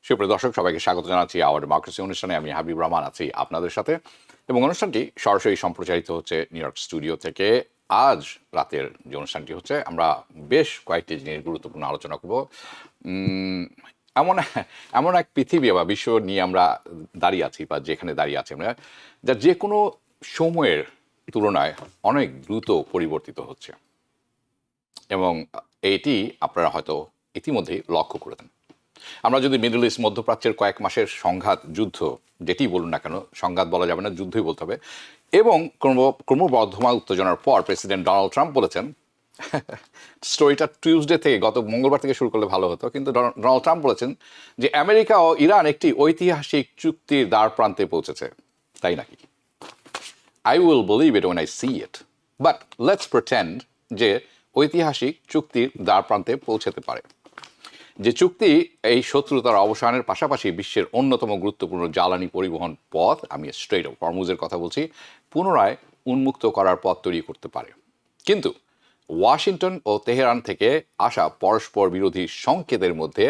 সুপ্রিয় দর্শক, সবাইকে স্বাগত জানাচ্ছি আওয়ার ডেমোক্রেসি অনুষ্ঠানে। আমি হাবিব রহমান আছি আপনাদের সাথে, এবং অনুষ্ঠানটি সরাসরি সম্প্রচারিত হচ্ছে নিউ ইয়র্ক স্টুডিও থেকে। আজ রাতের যে অনুষ্ঠানটি হচ্ছে, আমরা বেশ কয়েকটি জিনিস গুরুত্বপূর্ণ আলোচনা করব। এমন এমন এক পৃথিবী বা বিশ্ব নিয়ে আমরা দাঁড়িয়ে আছি, বা যেখানে দাঁড়িয়ে আছি আমরা, যা যে কোনো সময়ের তুলনায় অনেক দ্রুত পরিবর্তিত হচ্ছে, এবং এটি আপনারা হয়তো ইতিমধ্যেই লক্ষ্য করেছেন। আমরা যদি মিডল ইস্ট, মধ্যপ্রাচ্যের কয়েক মাসের সংঘাত, যুদ্ধ, যেটি বলুন না কেন, সংঘাত বলা যাবে না, যুদ্ধই বলতে হবে, এবং ক্রমবর্ধমান উত্তেজনার পর প্রেসিডেন্ট ডোনাল্ড ট্রাম্প বলেছেন, স্টোরিটা টিউসডে থেকে, গত মঙ্গলবার থেকে শুরু করলে ভালো হতো, কিন্তু ডোনাল্ড ট্রাম্প বলেছেন যে আমেরিকা ও ইরান একটি ঐতিহাসিক চুক্তির দ্বার প্রান্তে পৌঁছেছে। তাই নাকি? I will believe it when I see it. But let's pretend যে ঐতিহাসিক চুক্তির দ্বার প্রান্তে পৌঁছাতে পারে, যে চুক্তি এই শত্রুতার অবসানের পাশাপাশি বিশ্বের অন্যতম গুরুত্বপূর্ণ জ্বালানি পরিবহন পথ, আমি স্ট্রেট অফ হরমুজের কথা বলছি, পুনরায় উন্মুক্ত করার পথ তৈরি করতে পারে। কিন্তু ওয়াশিংটন ও তেহরান থেকে আসা পরস্পর বিরোধী সংকেতের মধ্যে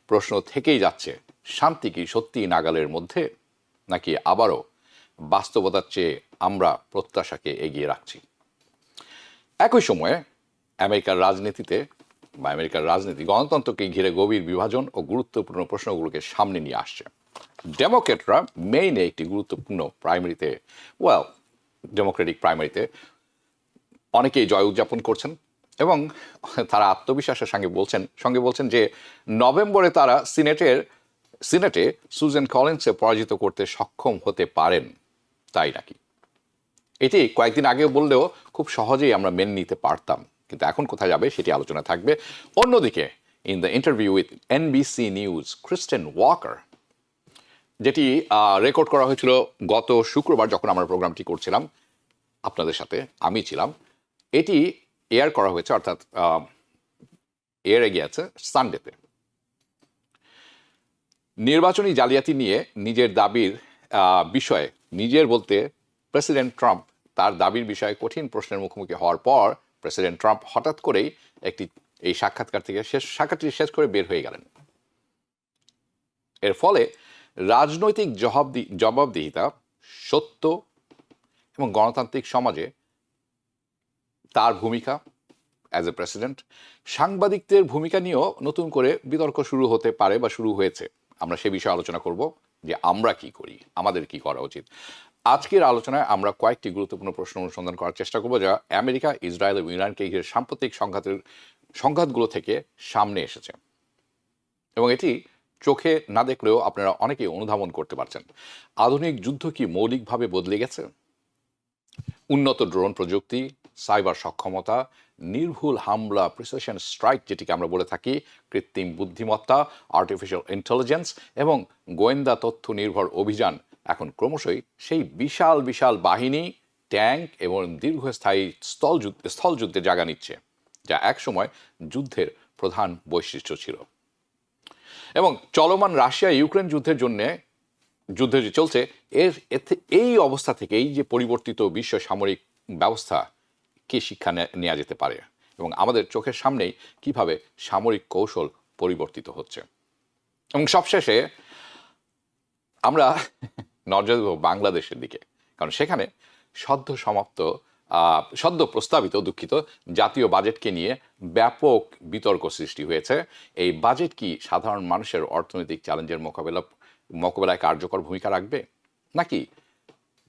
প্রশ্ন থেকেই যাচ্ছে, শান্তি কি সত্যি নাগালের মধ্যে, নাকি আবারও বাস্তবতার চেয়ে আমরা প্রত্যাশাকে এগিয়ে রাখছি? একই সময়ে আমেরিকার রাজনীতি গণতন্ত্রকে ঘিরে গভীর বিভাজন ও গুরুত্বপূর্ণ প্রশ্নগুলোকে সামনে নিয়ে আসছে। ডেমোক্রেটরা মেইনে একটি গুরুত্বপূর্ণ ডেমোক্রেটিক প্রাইমারিতে অনেকেই জয় উদযাপন করছেন, এবং তারা আত্মবিশ্বাসের সঙ্গে বলছেন যে নভেম্বরে তারা সিনেটে সুজেন কলিন্সকে পরাজিত করতে সক্ষম হতে পারেন। তাই নাকি? এটি কয়েকদিন আগে বললেও খুব সহজেই আমরা মেনে নিতে পারতাম, কিন্তু এখন কোথায় যাবে সেটি আলোচনা থাকবে। অন্যদিকে in the interview with NBC news, Kristen Walker, যেটি রেকর্ড করা হয়েছিল গত শুক্রবার যখন আমরা প্রোগ্রামটি করছিলাম আপনাদের সাথে, আমি ছিলাম, এটি এয়ার করা হয়েছে, অর্থাৎ এয়ারে গিয়েছে সানডেতে। নির্বাচনী জালিয়াতি নিয়ে নিজের দাবির বিষয়ে, নিজের বলতে প্রেসিডেন্ট ট্রাম্প তার দাবির বিষয়ে কঠিন প্রশ্নের মুখোমুখি হওয়ার পর প্রেসিডেন্ট ট্রাম্প হঠাৎ করেই এই সাক্ষাৎকারটি শেষ করে বের হয়ে গেলেন। এর ফলে রাজনৈতিক জবাবদিহিতা, সত্য এবং গণতান্ত্রিক সমাজে তার ভূমিকা অ্যাজ এ প্রেসিডেন্ট, সাংবাদিকদের ভূমিকা নিয়েও নতুন করে বিতর্ক শুরু হতে পারে বা শুরু হয়েছে। আমরা সে বিষয়ে আলোচনা করব যে আমরা কি করি, আমাদের কি করা উচিত। আজকের আলোচনায় আমরা কয়েকটি গুরুত্বপূর্ণ প্রশ্ন অনুসন্ধান করার চেষ্টা করব, যা আমেরিকা, ইসরায়েল এবং ইরানকে ঘিরে সাম্প্রতিক সংঘাতগুলো থেকে সামনে এসেছে, এবং এটি চোখে না দেখলেও আপনারা অনেকেই অনুধাবন করতে পারছেন। আধুনিক যুদ্ধ কি মৌলিকভাবে বদলে গেছে? উন্নত ড্রোন প্রযুক্তি, সাইবার সক্ষমতা, নির্ভুল হামলা, প্রিসিশন স্ট্রাইক যেটিকে আমরা বলে থাকি, কৃত্রিম বুদ্ধিমত্তা, আর্টিফিশিয়াল ইন্টেলিজেন্স এবং গোয়েন্দা তথ্য নির্ভর অভিযান এখন ক্রমশই সেই বিশাল বিশাল বাহিনী, ট্যাঙ্ক এবং দীর্ঘস্থায়ী স্থলযুদ্ধে জায়গা নিচ্ছে, যা একসময় যুদ্ধের প্রধান বৈশিষ্ট্য ছিল। এবং চলমান রাশিয়া ইউক্রেন যুদ্ধ যে চলছে, এই অবস্থা থেকে, এই যে পরিবর্তিত বিশ্ব সামরিক ব্যবস্থা, কি শিক্ষা নেওয়া যেতে পারে, এবং আমাদের চোখের সামনেই কিভাবে সামরিক কৌশল পরিবর্তিত হচ্ছে। এবং সবশেষে আমরা নজর দেব বাংলাদেশের দিকে, কারণ সেখানে সদ্য প্রস্তাবিত জাতীয় বাজেটকে নিয়ে ব্যাপক বিতর্ক সৃষ্টি হয়েছে। এই বাজেট কি সাধারণ মানুষের অর্থনৈতিক চ্যালেঞ্জের মোকাবেলায় কার্যকর ভূমিকা রাখবে, নাকি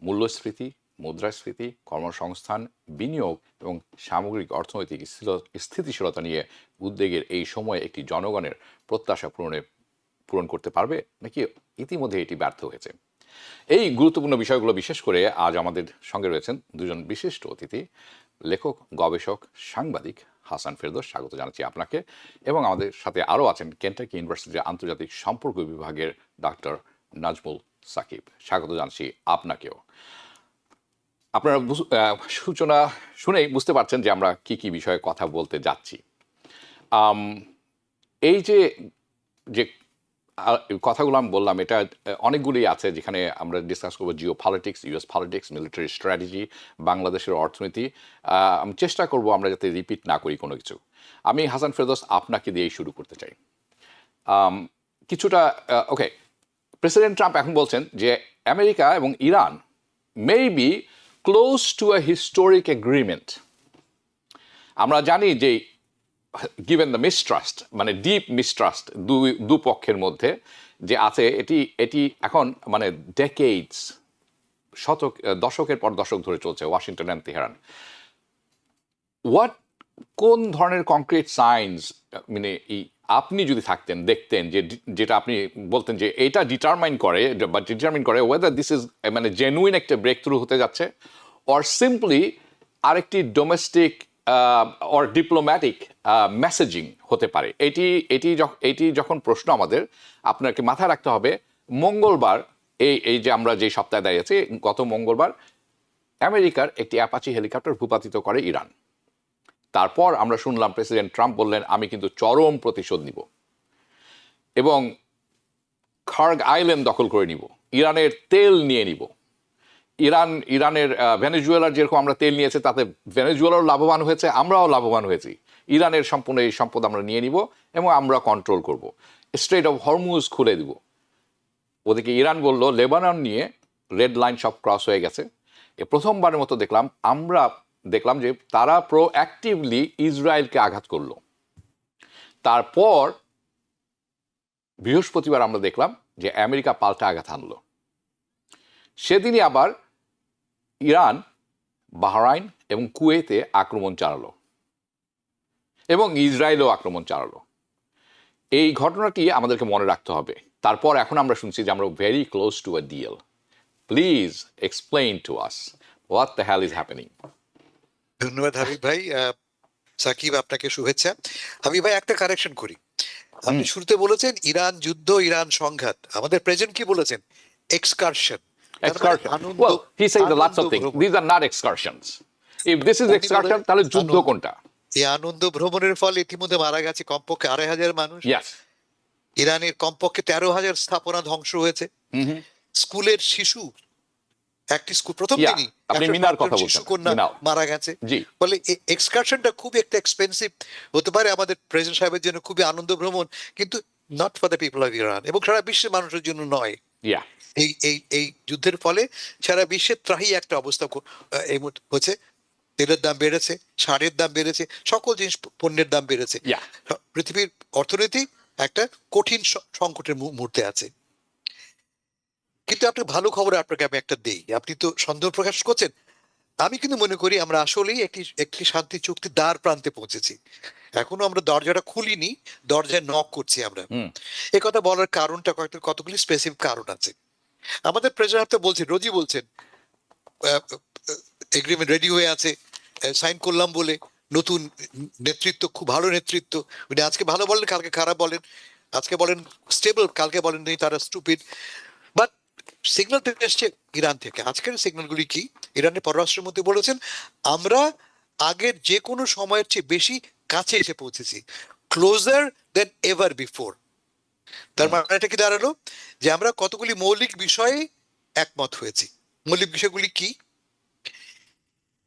মূল্যস্ফীতি, মুদ্রাস্ফীতি, কর্মসংস্থান, বিনিয়োগ এবং সামগ্রিক অর্থনৈতিক স্থিতিশীলতা নিয়ে উদ্বেগের এই সময়ে একটি জনগণের প্রত্যাশা পূরণ করতে পারবে, নাকি ইতিমধ্যে এটি ব্যর্থ হয়েছে? এই গুরুত্বপূর্ণ বিষয়গুলো বিশেষ করে আজ আমাদের সঙ্গে রয়েছেন দুজন বিশিষ্ট অতিথি, লেখক, গবেষক, সাংবাদিক হাসান ফেরদৌস, স্বাগত জানাচ্ছি আপনাকে, এবং আমাদের সাথে আরও আছেন কেন্টাকি ইউনিভার্সিটির আন্তর্জাতিক সম্পর্ক বিভাগের ডক্টর নাজমুল সাকিব, স্বাগত জানাচ্ছি আপনাকেও। আপনারা সূচনা শুনেই বুঝতে পারছেন যে আমরা কি কি বিষয়ে কথা বলতে যাচ্ছি। এই যে কথাগুলো আমি বললাম, এটা অনেকগুলি আছে, যেখানে আমরা ডিসকাস করবো Jio politics, US politics, military strategy, বাংলাদেশের অর্থনীতি। আমি চেষ্টা করব আমরা যাতে রিপিট না করি কোনো কিছু। আমি হাসান ফেরদৌস আপনাকে দিয়েই শুরু করতে চাই। কিছুটা ওকে, প্রেসিডেন্ট ট্রাম্প এখন বলছেন যে আমেরিকা এবং Iran may be close to a historic agreement. আমরা জানি যে গিভেন দ্য মিসট্রাস্ট, মানে ডিপ মিসট্রাস্ট দুপক্ষের মধ্যে যে আছে, এটি এটি এখন মানে ডেকেডস, দশকের পর দশক ধরে চলছে ওয়াশিংটন অ্যান্ড তেহরান। কোন ধরনের কংক্রিট সাইন্স মানে আপনি যদি থাকতেন, দেখতেন যে যেটা আপনি বলতেন যে এটা ডিটারমাইন করে ওয়েদার দিস ইজ মানে জেনুইন একটা ব্রেক থ্রু হতে যাচ্ছে, অর সিম্পলি আরেকটি ডোমেস্টিক অর ডিপ্লোম্যাটিক মেসেজিং হতে পারে? এটি যখন প্রশ্ন আমাদের, আপনাকে মাথায় রাখতে হবে মঙ্গলবার, এই যে আমরা যে সপ্তাহে দাঁড়িয়ে আছি, গত মঙ্গলবার আমেরিকার একটি অ্যাপাচি হেলিকপ্টার ভূপাতিত করে ইরান। তারপর আমরা শুনলাম প্রেসিডেন্ট ট্রাম্প বললেন আমি কিন্তু চরম প্রতিশোধ নিব এবং খার্গ আইল্যান্ড দখল করে নিব, ইরানের তেল নিয়ে নিব। ইরানের ভেনেজুয়েলার যেরকম আমরা তেল নিয়েছে, তাতে ভেনেজুয়েলাও লাভবান হয়েছে, আমরাও লাভবান হয়েছি। ইরানের সম্পূর্ণ এই সম্পদ আমরা নিয়ে নিব এবং আমরা কন্ট্রোল করব, স্ট্রেট অফ হরমুজ খুলে দিব। ওদিকে ইরান বলল লেবানন নিয়ে রেড লাইন সব ক্রস হয়ে গেছে। প্রথমবারের মতো দেখলাম যে তারা প্রোঅ্যাক্টিভলি ইসরায়েলকে আঘাত করলো। তারপর বৃহস্পতিবার আমরা দেখলাম যে আমেরিকা পাল্টা আঘাত হানলো। সেদিনই আবার ইরান বাহরাইন এবং কুয়েতে আক্রমণ চালালো এবং ইসরায়েলও আক্রমণ চালালো। এই ঘটনাটি আমাদেরকে মনে রাখতে হবে। তারপর এখন আমরা শুনছি যে আমরা very close to a deal. Please explain to us what the hell is happening. ধন্যবাদ হাবিব ভাই। সাকিব, আপনাকে শুভেচ্ছা। হাবিব ভাই, একটা কারেকশন করি। আপনি শুরুতে বলেছেন ইরান যুদ্ধ, ইরান সংঘাত। আমাদের প্রেজেন্ট কি বলেছেন? Excursion. Well, he said lots of things. These are not excursions. If this is excursion, তাহলে যুদ্ধ কোনটা? এই আনন্দ ভ্রমণের ফলে ইতিমধ্যে মারা গেছে কমপক্ষে 2,500 মানুষ। Yes. ইরানের কমপক্ষে 13,000 স্থাপনা ধ্বংস হয়েছে। স্কুলের শিশু, একটি স্কুল প্রথম দিনই শিশু কন্যা মারা গেছে। ফলে এক্সকারশনটা খুব একটা এক্সপেন্সিভ হতে পারে আমাদের প্রেসিডেন্ট সাহেবের জন্য, খুবই আনন্দ ভ্রমণ, কিন্তু not for the people of Iran এবং সারা বিশ্বের মানুষের জন্য নয়। এই যুদ্ধের ফলে সারা বিশ্বের ত্রাহি একটা অবস্থা এই হচ্ছে। তেলের দাম বেড়েছে, সারের দাম বেড়েছে, সকল জিনিস পণ্যের দাম বেড়েছে। পৃথিবীর অর্থনীতি একটা কঠিন সংকটের মুহূর্তে আছে। কিন্তু আপনি ভালো খবর আপনাকে আমি একটা দেই, আপনি তো সন্দেহ প্রকাশ করছেন। আমি কিন্তু মনে করি আমরা আসলেই একটি শান্তি চুক্তি দ্বার প্রান্তে পৌঁছেছি। এখনো আমরা দরজাটা খুলিনি, দরজায় নক করছি আমরা। এ কথা বলার কারণটা কতগুলি স্পেসিফিক কারণ আছে। আমাদের প্রেসিডেন্ট তো বলছেন, রোজই বলছেন এগ্রিমেন্ট রেডি হয়ে আছে, সাইন করলাম বলে। নতুন নেতৃত্ব, খুব ভালো নেতৃত্ব। উনি আজকে ভালো বলেন, কালকে খারাপ বলেন। আজকে বলেন স্টেবল, কালকে বলেন নেই তারা স্টুপিড। বাট সিগন্যাল এসছে ইরান থেকে। আজকের সিগন্যালগুলি কি? ইরানের পররাষ্ট্রমন্ত্রী বলেছেন আমরা আগের যে কোনো সময়ের চেয়ে বেশি কাছে এসে পৌঁছেছি, ক্লোজার দেন এভার বিফোর। তার মানে এটা কি দাঁড়ালো? যে আমরা কতগুলি মৌলিক বিষয়ে একমত হয়েছি। মৌলিক বিষয়গুলি কি?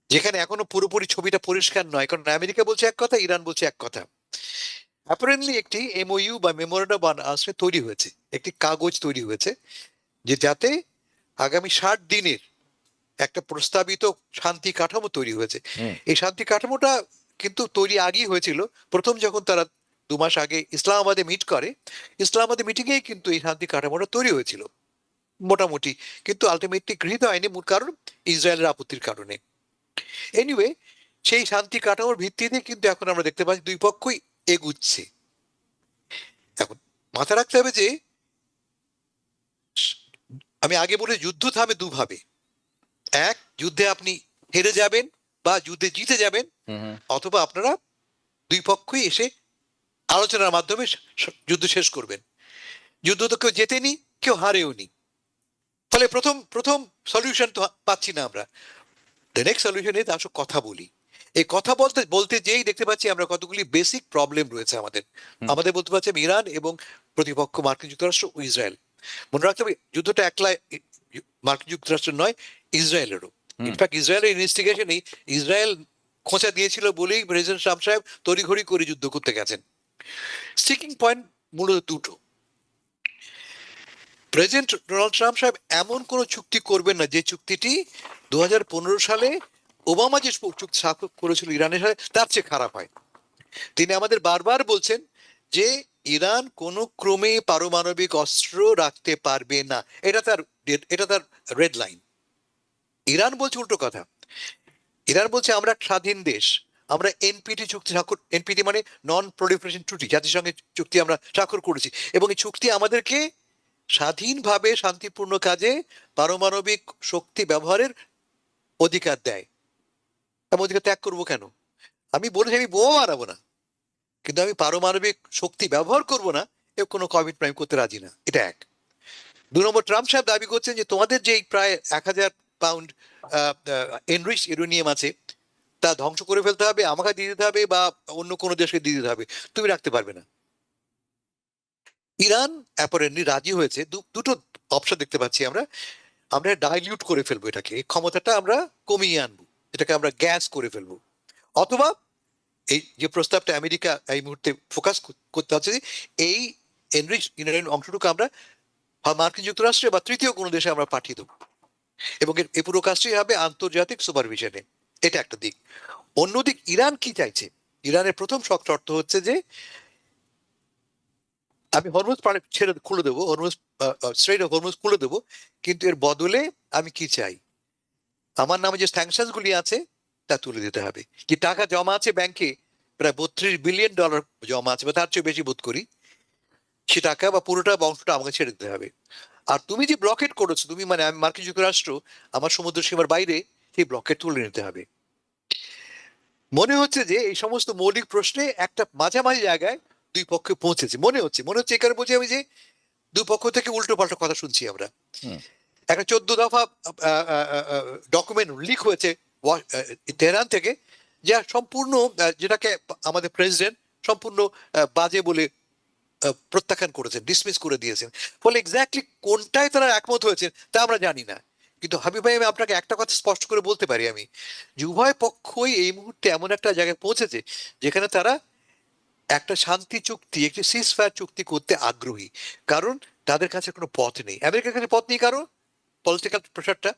যেখানে এখনো পুরোপুরি ছবিটা পরিষ্কার নয়, কারণ আমেরিকা বলছে এক কথা, ইরান বলছে এক কথা। অ্যাপারেন্টলি একটি এমওইউ বা মেমোরেন্ডাম অফ আন্ডারস্ট্যান্ডিং তৈরি হয়েছে, একটি কাগজ তৈরি হয়েছে, যে যাতে আগামী 60 দিনের একটা প্রস্তাবিত শান্তি কাঠামো তৈরি হয়েছে। এই শান্তি কাঠামোটা কিন্তু তৈরি আগেই হয়েছিল। প্রথম যখন তারা 2 মাস আগে ইসলামাবাদে মিট করে, ইসলামাবাদে মিটিংয়েই কিন্তু এই শান্তি কাঠামোটা তৈরি হয়েছিল মোটামুটি, কিন্তু আলটিমেটলি গৃহীত হয়নি। মূল কারণ ইসরায়েলের আপত্তির কারণে। এনিওয়ে, সেই শান্তি কাঠামোর ভিত্তিতে কিন্তু এখন আমরা দেখতে পাচ্ছি দুই পক্ষই এগুচ্ছে। এখন মাথা রাখতে হবে যে আমি আগে বলে যুদ্ধ থামে দুভাবে। এক, যুদ্ধে আপনি হেরে যাবেন বা যুদ্ধে জিতে যাবেন, অথবা আপনারা দুই পক্ষই এসে আলোচনার মাধ্যমে যুদ্ধ শেষ করবেন। যুদ্ধ তো কেউ জেতেনি, কেউ হারেও নি। ফলে প্রথম সলিউশন তো পাচ্ছি না আমরা। দ্য নেক্সট সলিউশন ইজ আসলে কথা বলি। এই কথা বলতে যেই দেখতে পাচ্ছি আমরা কতগুলি বেসিক প্রবলেম রয়েছে আমাদের বলতে পারছি ইরান এবং প্রতিপক্ষ মার্কিন যুক্তরাষ্ট্র ও ইসরায়েল। মনে রাখতে হবে যুদ্ধটা একলা মার্কিন যুক্তরাষ্ট্র নয়, ইসরায়েলেরও। ইনফ্যাক্ট ইসরায়েলের ইনভেস্টিগেশনে ইসরায়েল খোঁচা দিয়েছিল বলেই প্রেসিডেন্ট ট্রাম্প সাহেব তড়িঘড়ি করে যুদ্ধ করতে গেছেন। স্টিকিং পয়েন্ট মূলত দুটো। প্রেসিডেন্ট ডোনাল্ড ট্রাম্প সাহেব এমন কোন চুক্তি করবেন না যে চুক্তিটি 2015 সালে ওবামা যে চুক্তি স্বাক্ষর করেছিল ইরানের সাথে তার চেয়ে খারাপ হয়। তিনি আমাদের বারবার বলছেন যে ইরান কোনো ক্রমে পারমাণবিক অস্ত্র রাখতে পারবে না, এটা তার রেড লাইন। ইরান বলছে উল্টো কথা। ইরান বলছে আমরা স্বাধীন দেশ, আমরা এনপিটি চুক্তি স্বাক্ষর, এনপিটি মানে নন প্রলিফারেশন ট্রিটি, জাতিসংঘের চুক্তি আমরা স্বাক্ষর করেছি, এবং এই চুক্তি আমাদেরকে স্বাধীনভাবে শান্তিপূর্ণ কাজে পারমাণবিক শক্তি ব্যবহারের অধিকার দেয়। আমি অধিকার ত্যাগ করবো কেন? আমি বলেছি আমি বোমা মারাবো না, কিন্তু আমি পারমাণবিক শক্তি ব্যবহার করব না, এ কোনো কমিটমেন্ট করতে রাজি না। এটা এক। 2 নম্বর, ট্রাম্প সাহেব দাবি করছেন যে তোমাদের যে প্রায় 1000 পাউন্ড এনরিচ ইউরেনিয়াম আছে তা ধ্বংস করে ফেলতে হবে, আমাকে দিয়ে দিতে হবে বা অন্য কোনো দেশকে দিয়ে দিতে হবে, তুমি রাখতে পারবে না। ইরান অ্যাপারেন্টলি রাজি হয়েছে। দুটো অপশন দেখতে পাচ্ছি আমরা। আমরা ডাইলিউট করে ফেলবো এটাকে, এই ক্ষমতাটা আমরা কমিয়ে আনবো, এটাকে আমরা গ্যাস করে ফেলবো, অথবা এই যে প্রস্তাবটা আমেরিকা এই মুহূর্তে ফোকাস করতে হচ্ছে যে এই এনরিচ ইউরেনিয়াম অংশটুকু আমরা মার্কিন যুক্তরাষ্ট্রে বা তৃতীয় কোনো দেশে আমরা পাঠিয়ে দেবো, এবং এই পুরো কাজটি হবে আন্তর্জাতিক সুপারভিশনে। এটা একটা দিক। অন্যদিক ইরান কি চাইছে? ইরানের প্রথম শর্ত হচ্ছে যে আমি হরমুজ খুলে দেবো, হরমুজ স্ট্রেইট অফ হরমুজ খুলে দেবো, কিন্তু এর বদলে আমি কি চাই, আমার নামে যে স্যাংশনস গুলি আছে তা তুলে দিতে হবে। যে টাকা জমা আছে ব্যাংকে, প্রায় $32 বিলিয়ন জমা আছে বা তার চেয়ে বেশি বোধ করি, সে টাকা বা পুরোটা অংশটা আমাকে ছেড়ে দিতে হবে। আর তুমি যে ব্লকেট করেছো, তুমি মানে মার্কিন যুক্তরাষ্ট্র আমার সমুদ্র সীমার বাইরে, সেই ব্লকেট তুলে নিতে হবে। মনে হচ্ছে যে এই সমস্ত মৌলিক প্রশ্নে একটা মাঝামাঝি জায়গায় দুই পক্ষে পৌঁছেছে, মনে হচ্ছে এই কারণে বলছি আমি যে দুই পক্ষ থেকে উল্টো পাল্টা কথা শুনছি আমরা। একটা 14 দফা ডকুমেন্ট লিক হয়েছে তেহরান থেকে, যা সম্পূর্ণ যেটাকে আমাদের প্রেসিডেন্ট সম্পূর্ণ বাজে বলে প্রত্যাখ্যান করেছেন, ডিসমিস করে দিয়েছেন। ফলে এক্স্যাক্টলি কোনটায় তারা একমত হয়েছেন তা আমরা জানি না। কিন্তু হাবিব ভাই, আমি আপনাকে একটা কথা স্পষ্ট করে বলতে পারি আমি, যে উভয় পক্ষই এই মুহূর্তে এমন একটা জায়গায় পৌঁছেছে যেখানে তারা একটা শান্তি চুক্তি, একটি সিজফায়ার চুক্তি করতে আগ্রহী। কারণ তাদের কাছে কোনো পথ নেই, আমেরিকার কাছে পথ নেই, কারণ পলিটিক্যাল প্রেশারটা,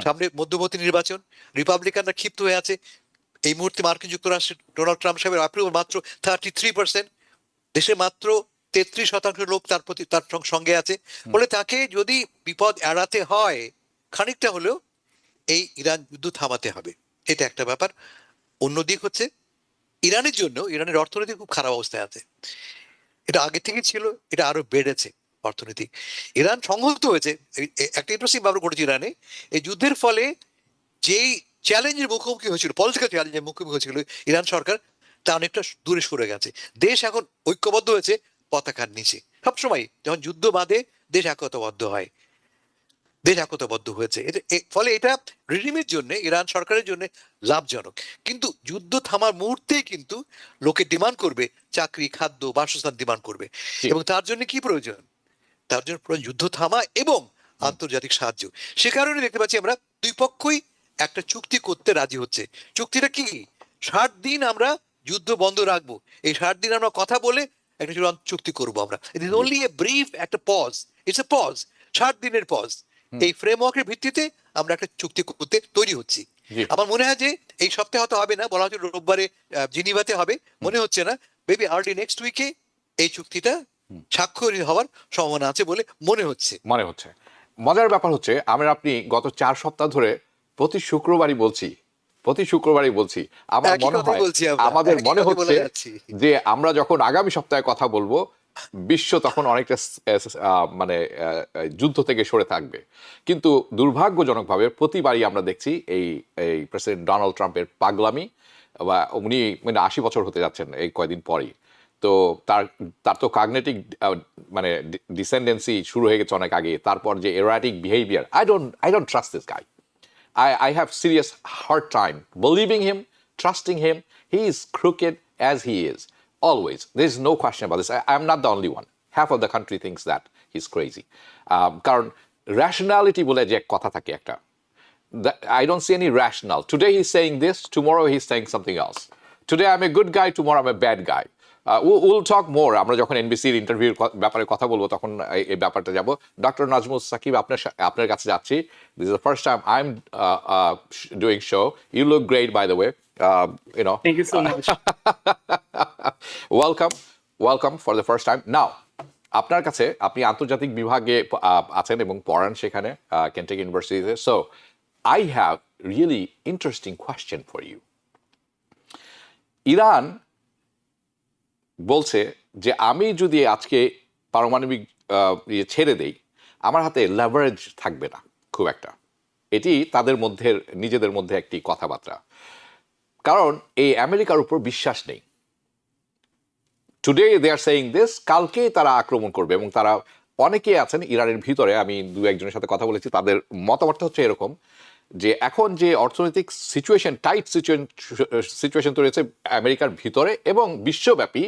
সামনে মধ্যবর্তী নির্বাচন, রিপাবলিকানরা ক্ষিপ্ত হয়ে আছে। এই মুহূর্তে মার্কিন যুক্তরাষ্ট্রের ডোনাল্ড ট্রাম্প সাহেবের অ্যাপ্রুভাল মাত্র 33%, দেশে মাত্র 33% লোক তার সঙ্গে আছে। বলে তাকে যদি বিপদ এড়াতে হয়, খানিকটা হলেও এই ইরান যুদ্ধ থামাতে হবে। এটা একটা ব্যাপার। অন্যদিক হচ্ছে ইরানের জন্য, ইরানের অর্থনীতি খুব খারাপ অবস্থায় আছে। এটা আগে থেকে ছিল, এটা আরো বেড়েছে অর্থনীতি। ইরান সংহত হয়েছে, একটা ইন্টারেস্টিং ব্যাপার ঘটেছে ইরানে। এই যুদ্ধের ফলে যেই চ্যালেঞ্জের মুখোমুখি হয়েছিল, পলিটিক্যাল চ্যালেঞ্জের মুখোমুখি হয়েছিল ইরান সরকার, তা অনেকটা দূরে সরে গেছে। দেশ এখন ঐক্যবদ্ধ হয়েছে পতাকার নিচে। সবসময় যখন যুদ্ধ বাঁধে দেশ একতাবদ্ধ হয়, দেশ একতাবদ্ধ হয়েছে। ফলে এটা রিজিমের জন্য, ইরান সরকারের জন্য লাভজনক। কিন্তু যুদ্ধ থামার মুহূর্তেই কিন্তু লোকে ডিমান্ড করবে চাকরি, খাদ্য, বাসস্থান ডিমান্ড করবে, এবং তার জন্য কি প্রয়োজন? তার জন্য প্রয়োজন যুদ্ধ থামা এবং আন্তর্জাতিক সাহায্য। সে কারণে দেখতে পাচ্ছি আমরা দুই পক্ষই একটা চুক্তি করতে রাজি হচ্ছে। চুক্তিটা কি? 60 দিন আমরা যুদ্ধ বন্ধ রাখবো, এই 60 দিন আমরা কথা বলে একটা চুক্তি করবো আমরা। It is only a brief, একটা পজ, ইটস এ পজ, 60 দিনের পজ। এই ফ্রেমওয়ার্কের ভিত্তিতে আমরা একটা চুক্তি করতে তৈরি হচ্ছি। আমার মনে হয় যে এই সপ্তাহে হয়তো হবে না, বলা হচ্ছে রোববারে জিনিভাতে হবে, মনে হচ্ছে না, মেবি আর্লি নেক্সট উইকে এই চুক্তিটা স্বাক্ষর হওয়ার সম্ভাবনা আছে বলে মনে হচ্ছে। মজার ব্যাপার হচ্ছে, আপনি গত 4 সপ্তাহ ধরে প্রতি শুক্রবারই বলছি, আমাদের মনে হচ্ছে যে আমরা যখন আগামী সপ্তাহে কথা বলবো, বিশ্ব তখন অনেকটা মানে যুদ্ধ থেকে সরে থাকবে। কিন্তু দুর্ভাগ্যজনকভাবে প্রতিবারই আমরা দেখছি এই প্রেসিডেন্ট ডোনাল্ড ট্রাম্পের পাগলামি, বা উনি মানে 80 বছর হতে যাচ্ছেন এই কয়দিন পরেই। তো তার তো কগনিটিভ মানে ডিসেন্ডেন্সি শুরু হয়ে গেছে অনেক আগে। তারপর যে erratic behaviour, I don't trust this guy. I have serious hard time believing him, trusting him. He is crooked as he is, always. There is no question about this. I'm not the only one. Half of the country thinks that he's crazy. কারণ rationality বলে যে কথা থাকে একটা, I don't see any rationale. Today he's saying this, tomorrow he's saying something else. Today I'm a good guy, tomorrow I'm a bad guy. Will talk more, আমরা যখন এনবিসির ইন্টারভিউর ব্যাপারে কথা বলবো তখন এই ব্যাপারটা যাব। ডক্টর নাজমুল সাকিব, আপনার কাছে যাচ্ছি। This is the first time I am doing show. You look great by the way, Thank you so much. Welcome for the first time. Now, আপনার কাছে, আপনি আন্তর্জাতিক বিভাগে আছেন এবং পড়ান সেখানে কেন্টাকি ইউনিভার্সিটিতে। So I have really interesting question for you. Iran বলছে যে আমি যদি আজকে পারমাণবিক ছেড়ে দেই, আমার হাতে লেভারেজ থাকবে না খুব একটা। এটি তাদের মধ্যে, নিজেদের মধ্যে একটি কথাবার্তা, কারণ এই আমেরিকার উপর বিশ্বাস নেই। Today they are saying this, কালকে তারা আক্রমণ করবে। এবং তারা অনেকে আছেন ইরানের ভিতরে, আমি দু একজনের সাথে কথা বলেছি, তাদের মতামতটা হচ্ছে এরকম যে এখন যে অর্থনৈতিক সিচুয়েশন, টাইট সিচুয়েশন তৈরি হয়েছে আমেরিকার ভিতরে এবং বিশ্বব্যাপী,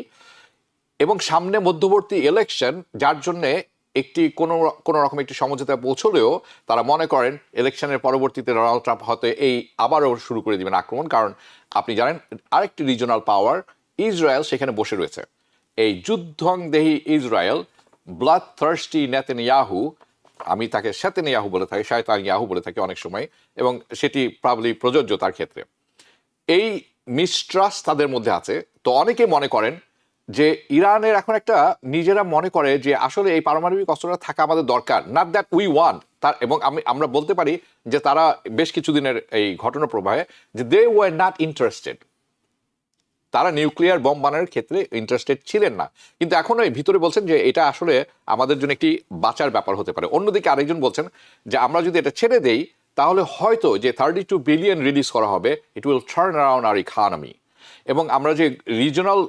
এবং সামনে মধ্যবর্তী ইলেকশন, যার জন্যে একটি কোনো রকম একটি সমঝোতায় পৌঁছলেও তারা মনে করেন ইলেকশনের পরবর্তীতে ডোনাল্ড ট্রাম্প হয়তো এই আবারও শুরু করে দিবেন আক্রমণ। কারণ আপনি জানেন আরেকটি রিজনাল পাওয়ার ইসরায়েল সেখানে বসে রয়েছে। এই যুদ্ধংদেহী ইসরায়েল, ব্লাড থার্স্টি নেতানিয়াহু, আমি তাকে শায়তানিয়াহু বলে থাকি, শায়তানিয়াহু বলে থাকি অনেক সময়, এবং সেটি প্রবাবলি প্রযোজ্য তার ক্ষেত্রে। এই মিস্ট্রাস্ট তাদের মধ্যে আছে। তো অনেকে মনে করেন যে ইরানের এখন একটা, নিজেরা মনে করে যে আসলে এই পারমাণবিক অস্ত্রটা থাকা আমাদের দরকার, নট দ্যাট উই ওয়ান্ট তার। এবং আমরা বলতে পারি যে তারা বেশ কিছুদিনের এই ঘটনা প্রবাহে যে দে ওয়ার নট ইন্টারেস্টেড, তারা নিউক্লিয়ার বম বানানোর ক্ষেত্রে ইন্টারেস্টেড ছিলেন না। কিন্তু এখন ওই ভিতরে বলছেন যে এটা আসলে আমাদের জন্য একটি বাঁচার ব্যাপার হতে পারে। অন্যদিকে আরেকজন বলছেন যে আমরা যদি এটা ছেড়ে দেই তাহলে হয়তো যে 32 বিলিয়ন রিলিজ করা হবে, it will turn around hour economy. এবং আমরা যে রিজনাল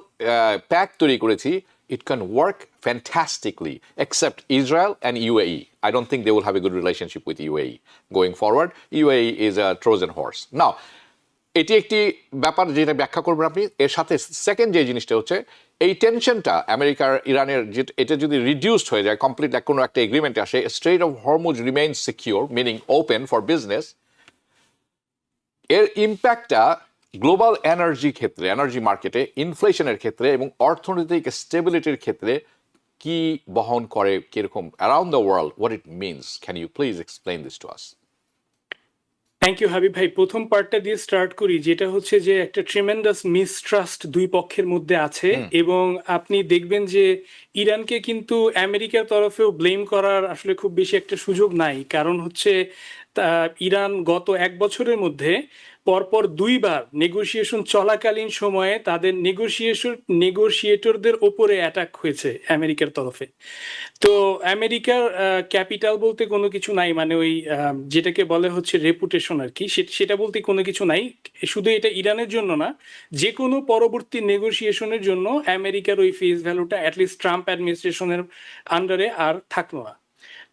প্যাক তৈরি করেছি, it can work fantastically, except Israel and UAE. I don't think they will have a good relationship with UAE going forward. UAE is a Trojan horse. Now, এটি একটি ব্যাপার যেটা ব্যাখ্যা করবেন আপনি। এর সাথে সেকেন্ড যে জিনিসটা হচ্ছে এই টেনশনটা আমেরিকার ইরানের, যে এটা যদি রিডিউসড হয়ে যায়, কমপ্লিট কোনো একটা এগ্রিমেন্টে আসে, straight of Hormuz remain secure, meaning open for business, এর ইম্প্যাক্টটা গ্লোবাল এনার্জি ক্ষেত্রে, এনার্জি মার্কেটে, ইনফ্লেশনের ক্ষেত্রে এবং অর্থনৈতিক স্টেবিলিটির ক্ষেত্রে কি বহন করে, কিরকম around the world, what it means. Can you please explain this to us? Thank you Habib ভাই। প্রথম পার্টটা দিয়ে স্টার্ট করি, যেটা হচ্ছে যে একটা ট্রিমেন্ডাস মিসট্রাস্ট দুই পক্ষের মধ্যে আছে। এবং আপনি দেখবেন যে ইরানকে কিন্তু আমেরিকার তরফেও ব্লেম করার আসলে খুব বেশি একটা সুযোগ নাই। কারণ হচ্ছে ইরান গত এক বছরের মধ্যে পরপর দুইবার নেগোসিয়েশন চলাকালীন সময়ে তাদের নেগোসিয়েটরদের ওপরে অ্যাটাক হয়েছে আমেরিকার তরফে। তো আমেরিকার ক্যাপিটাল বলতে কোনো কিছু নাই, মানে ওই যেটাকে বলে হচ্ছে রেপুটেশন আর কি, সেটা বলতে কোনো কিছু নাই। শুধু এটা ইরানের জন্য না, যে কোনো পরবর্তী নেগোসিয়েশনের জন্য আমেরিকার ওই ফেস ভ্যালুটা অ্যাটলিস্ট ট্রাম্প অ্যাডমিনিস্ট্রেশনের আন্ডারে আর থাকলো না।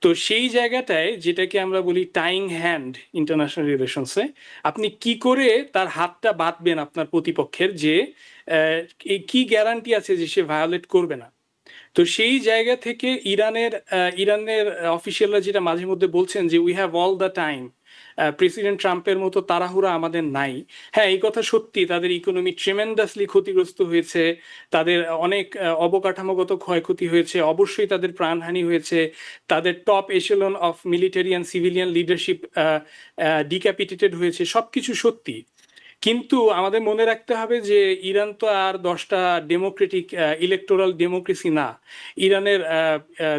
তো সেই জায়গাটায় যেটাকে আমরা বলি টাইং হ্যান্ড ইন্টারন্যাশনাল রিলেশনসে, আপনি কি করে তার হাতটা বাঁধবেন আপনার প্রতিপক্ষের, যে কি গ্যারান্টি আছে যে সে ভায়োলেট করবে না। তো সেই জায়গা থেকে ইরানের অফিসিয়ালরা যেটা মাঝে মধ্যে বলছেন যে we have all the time, president ট্রাম্পের মতো তাড়াহুড়া আমাদের নাই। হ্যাঁ, এই কথা সত্যি, তাদের ইকোনমি ট্রিমেন্ডাসলি ক্ষতিগ্রস্ত হয়েছে, তাদের অনেক অবকাঠামোগত ক্ষয়ক্ষতি হয়েছে, অবশ্যই তাদের প্রাণহানি হয়েছে, তাদের top echelon of military and civilian leadership decapitated হয়েছে, সবকিছু সত্যি। কিন্তু আমাদের মনে রাখতে হবে যে ইরান তো আর 10টা ডেমোক্রেটিক ইলেকটোরাল ডেমোক্রেসি না। ইরানের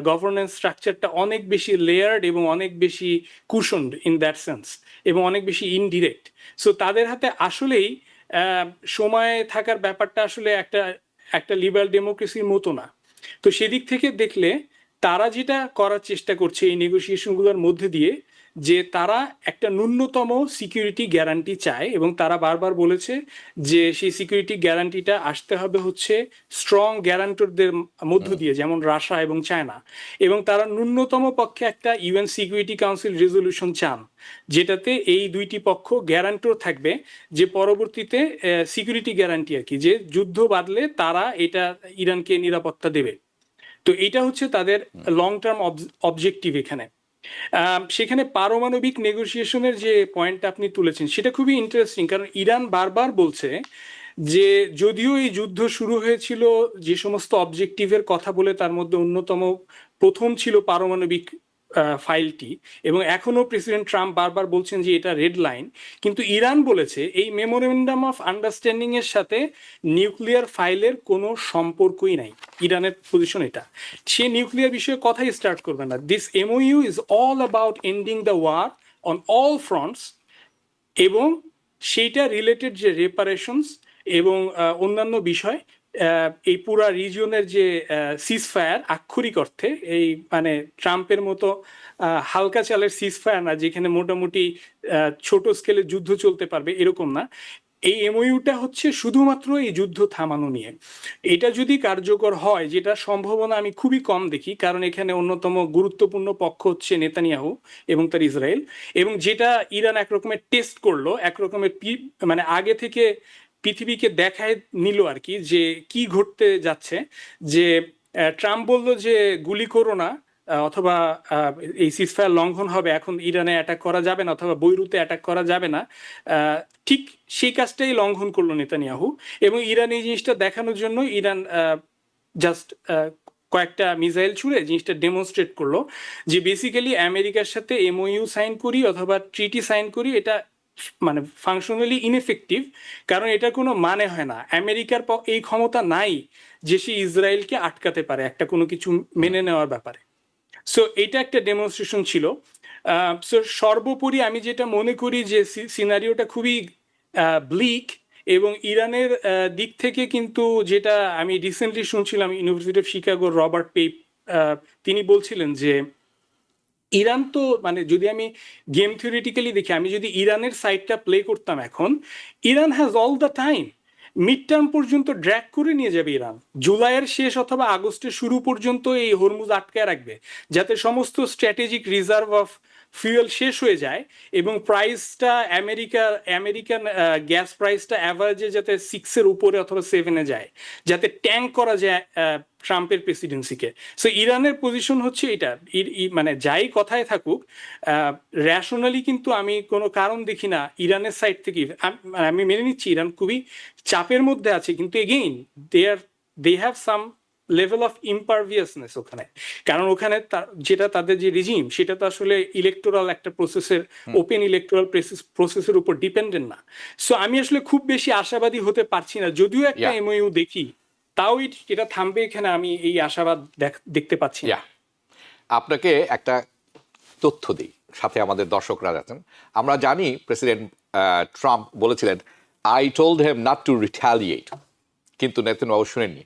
গভর্নেন্স স্ট্রাকচারটা অনেক বেশি লেয়ার্ড এবং অনেক বেশি কুশনড ইন দ্যাট সেন্স, এবং অনেক বেশি ইনডিরেক্ট। সো তাদের হাতে আসলেই সময় থাকার ব্যাপারটা আসলে একটা লিবারাল ডেমোক্রেসির মতো না। তো সেদিক থেকে দেখলে তারা যেটা করার চেষ্টা করছে এই নেগোসিয়েশনগুলোর মধ্যে দিয়ে, যে তারা একটা ন্যূনতম সিকিউরিটি গ্যারান্টি চায়, এবং তারা বারবার বলেছে যে সেই সিকিউরিটি গ্যারান্টিটা আসতে হবে হচ্ছে স্ট্রং গ্যারান্টরদের মধ্য দিয়ে, যেমন রাশিয়া এবং চায়না। এবং তারা ন্যূনতম পক্ষে একটা ইউএন সিকিউরিটি কাউন্সিল রেজলিউশন চান, যেটাতে এই দুইটি পক্ষ গ্যারান্টর থাকবে, যে পরবর্তীতে সিকিউরিটি গ্যারান্টি আর কি, যে যুদ্ধ বাঁধলে তারা এটা ইরানকে নিরাপত্তা দেবে। তো এটা হচ্ছে তাদের লং টার্ম অবজেক্টিভ এখানে। সেখানে পারমাণবিক নেগোসিয়েশনের যে পয়েন্টটা আপনি তুলেছেন সেটা খুবই ইন্টারেস্টিং, কারণ ইরান বারবার বলছে যে যদিও এই যুদ্ধ শুরু হয়েছিল যে সমস্ত অবজেক্টিভের কথা বলে, তার মধ্যে অন্যতম প্রথম ছিল পারমাণবিক ফাইলটি, এবং এখনো প্রেসিডেন্ট ট্রাম্প বারবার বলছেন যে এটা রেড লাইন, কিন্তু ইরান বলেছে এই মেমোরেন্ডাম অফ আন্ডারস্ট্যান্ডিং এর সাথে নিউক্লিয়ার ফাইলের কোনো সম্পর্কই নাই। ইরানের পজিশন এটা, সে নিউক্লিয়ার বিষয়ে কথাই স্টার্ট করবে না। This MOU is all about ending the war on all fronts, এবং সেইটা রিলেটেড যে রেপারেশনস এবং অন্যান্য বিষয়, এই পুরা রিজিয়নের যে সিজফায়ার আক্ষরিক অর্থে, এই মানে ট্রাম্পের মতো হালকা চালের সিজফায়ার না, যেখানে মোটামুটি ছোট স্কেলে যুদ্ধ চলতে পারবে, এরকম না। এই এমওইউটা হচ্ছে শুধুমাত্র এই যুদ্ধ থামানো নিয়ে। এটা যদি কার্যকর হয়, যেটা সম্ভাবনা আমি খুবই কম দেখি, কারণ এখানে অন্যতম গুরুত্বপূর্ণ পক্ষ হচ্ছে নেতানিয়াহু এবং তার ইসরায়েল, এবং যেটা ইরান একরকমের টেস্ট করলো, একরকমের মানে আগে থেকে পৃথিবীকে দেখায় নিল আর কি, যে কি ঘটতে যাচ্ছে। যে ট্রাম্প বলল যে গুলি করো না, অথবা এই সিজফায়ার লঙ্ঘন হবে, এখন ইরানে অ্যাটাক করা যাবে না, অথবা বৈরুতে অ্যাটাক করা যাবে না। ঠিক সেই কাজটাই লঙ্ঘন করলো নেতানিয়াহু, এবং ইরান এই জিনিসটা দেখানোর জন্য ইরান জাস্ট কয়েকটা মিসাইল ছুড়ে জিনিসটা ডেমনস্ট্রেট করলো যে বেসিক্যালি আমেরিকার সাথে এমওইউ সাইন করি অথবা ট্রিটি সাইন করি, এটা মানে ফাংশনালি ইনএফেক্টিভ, কারণ এটা কোনো মানে হয় না। আমেরিকার এই ক্ষমতা নাই যে সে ইসরায়েলকে আটকাতে পারে একটা কোনো কিছু মেনে নেওয়ার ব্যাপারে। সো এটা একটা ডেমনস্ট্রেশন ছিল। সো সর্বোপরি আমি যেটা মনে করি যে সিনারিওটা খুবই ব্লিক, এবং ইরানের দিক থেকে কিন্তু যেটা আমি রিসেন্টলি শুনছিলাম, ইউনিভার্সিটি অফ শিকাগোর রবার্ট পেপ তিনি বলছিলেন যে ইরান তো মানে যদি আমি গেম থিওরিটিক্যালি দেখি, আমি যদি ইরানের সাইডটা প্লে করতাম এখন, Iran has all the time, mid term পর্যন্ত ড্র্যাগ করে নিয়ে যাবে ইরান, জুলাইয়ের শেষ অথবা আগস্টের শুরু পর্যন্ত এই হরমুজ আটকায় রাখবে, যাতে সমস্ত স্ট্র্যাটেজিক রিজার্ভ অফ ফুয়েল শেষ হয়ে যায়, এবং প্রাইসটা আমেরিকান গ্যাস প্রাইসটা অ্যাভারেজে যাতে 6-এর উপরে অথবা 7-এ যায়, যাতে ট্যাঙ্ক করা যায় ট্রাম্পের প্রেসিডেন্সিকে। সো ইরানের পজিশন হচ্ছে এটা, মানে যাই কথায় থাকুক, র্যাশনালি কিন্তু আমি কোনো কারণ দেখি না ইরানের সাইড থেকে। আমি মেনে নিচ্ছি ইরান খুবই চাপের মধ্যে আছে, কিন্তু again they have some level of imperviousness ওখানে, কারণ ওখানে যেটা তাদের যে রিজিম, সেটা তো আসলে ইলেকটোরাল একটা প্রসেসের, ওপেন ইলেকটোরাল প্রসেসের উপর ডিপেন্ডেন্ট না। সো আমি আসলে খুব বেশি আশাবাদী হতে পারছি না, যদিও একটা এমওইউ দেখি, তাও এটা থামবে এখানে আমি এই আশাবাদ দেখতে পাচ্ছি না। আপনাকে একটা তথ্য দিই, সাথে আমাদের দর্শকরা আছেন। আমরা জানি প্রেসিডেন্ট ট্রাম্প বলেছিলেন I told him not to retaliate, কিন্তু নেতানিয়াহু শুনেননি।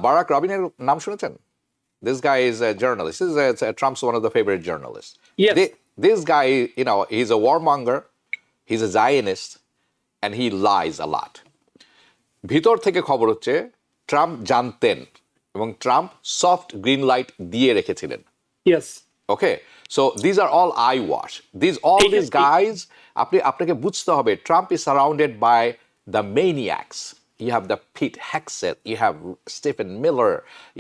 বারাক রবিনের নাম শুনেছেন? This guy is a journalist. This is Trump's one of the favorite journalists. Yes. This guy, you know, he's a warmonger, he's a Zionist, and he lies a lot. ভিতর থেকে খবর হচ্ছে Trump জানতেন এবং Trump soft green light দিয়ে রেখেছিলেন। Yes. Okay, so these are all eyewash. These guys, আপনাকে বুঝতে হবে, Trump is surrounded by the maniacs. You have the Pete Hegseth, you have Stephen Miller,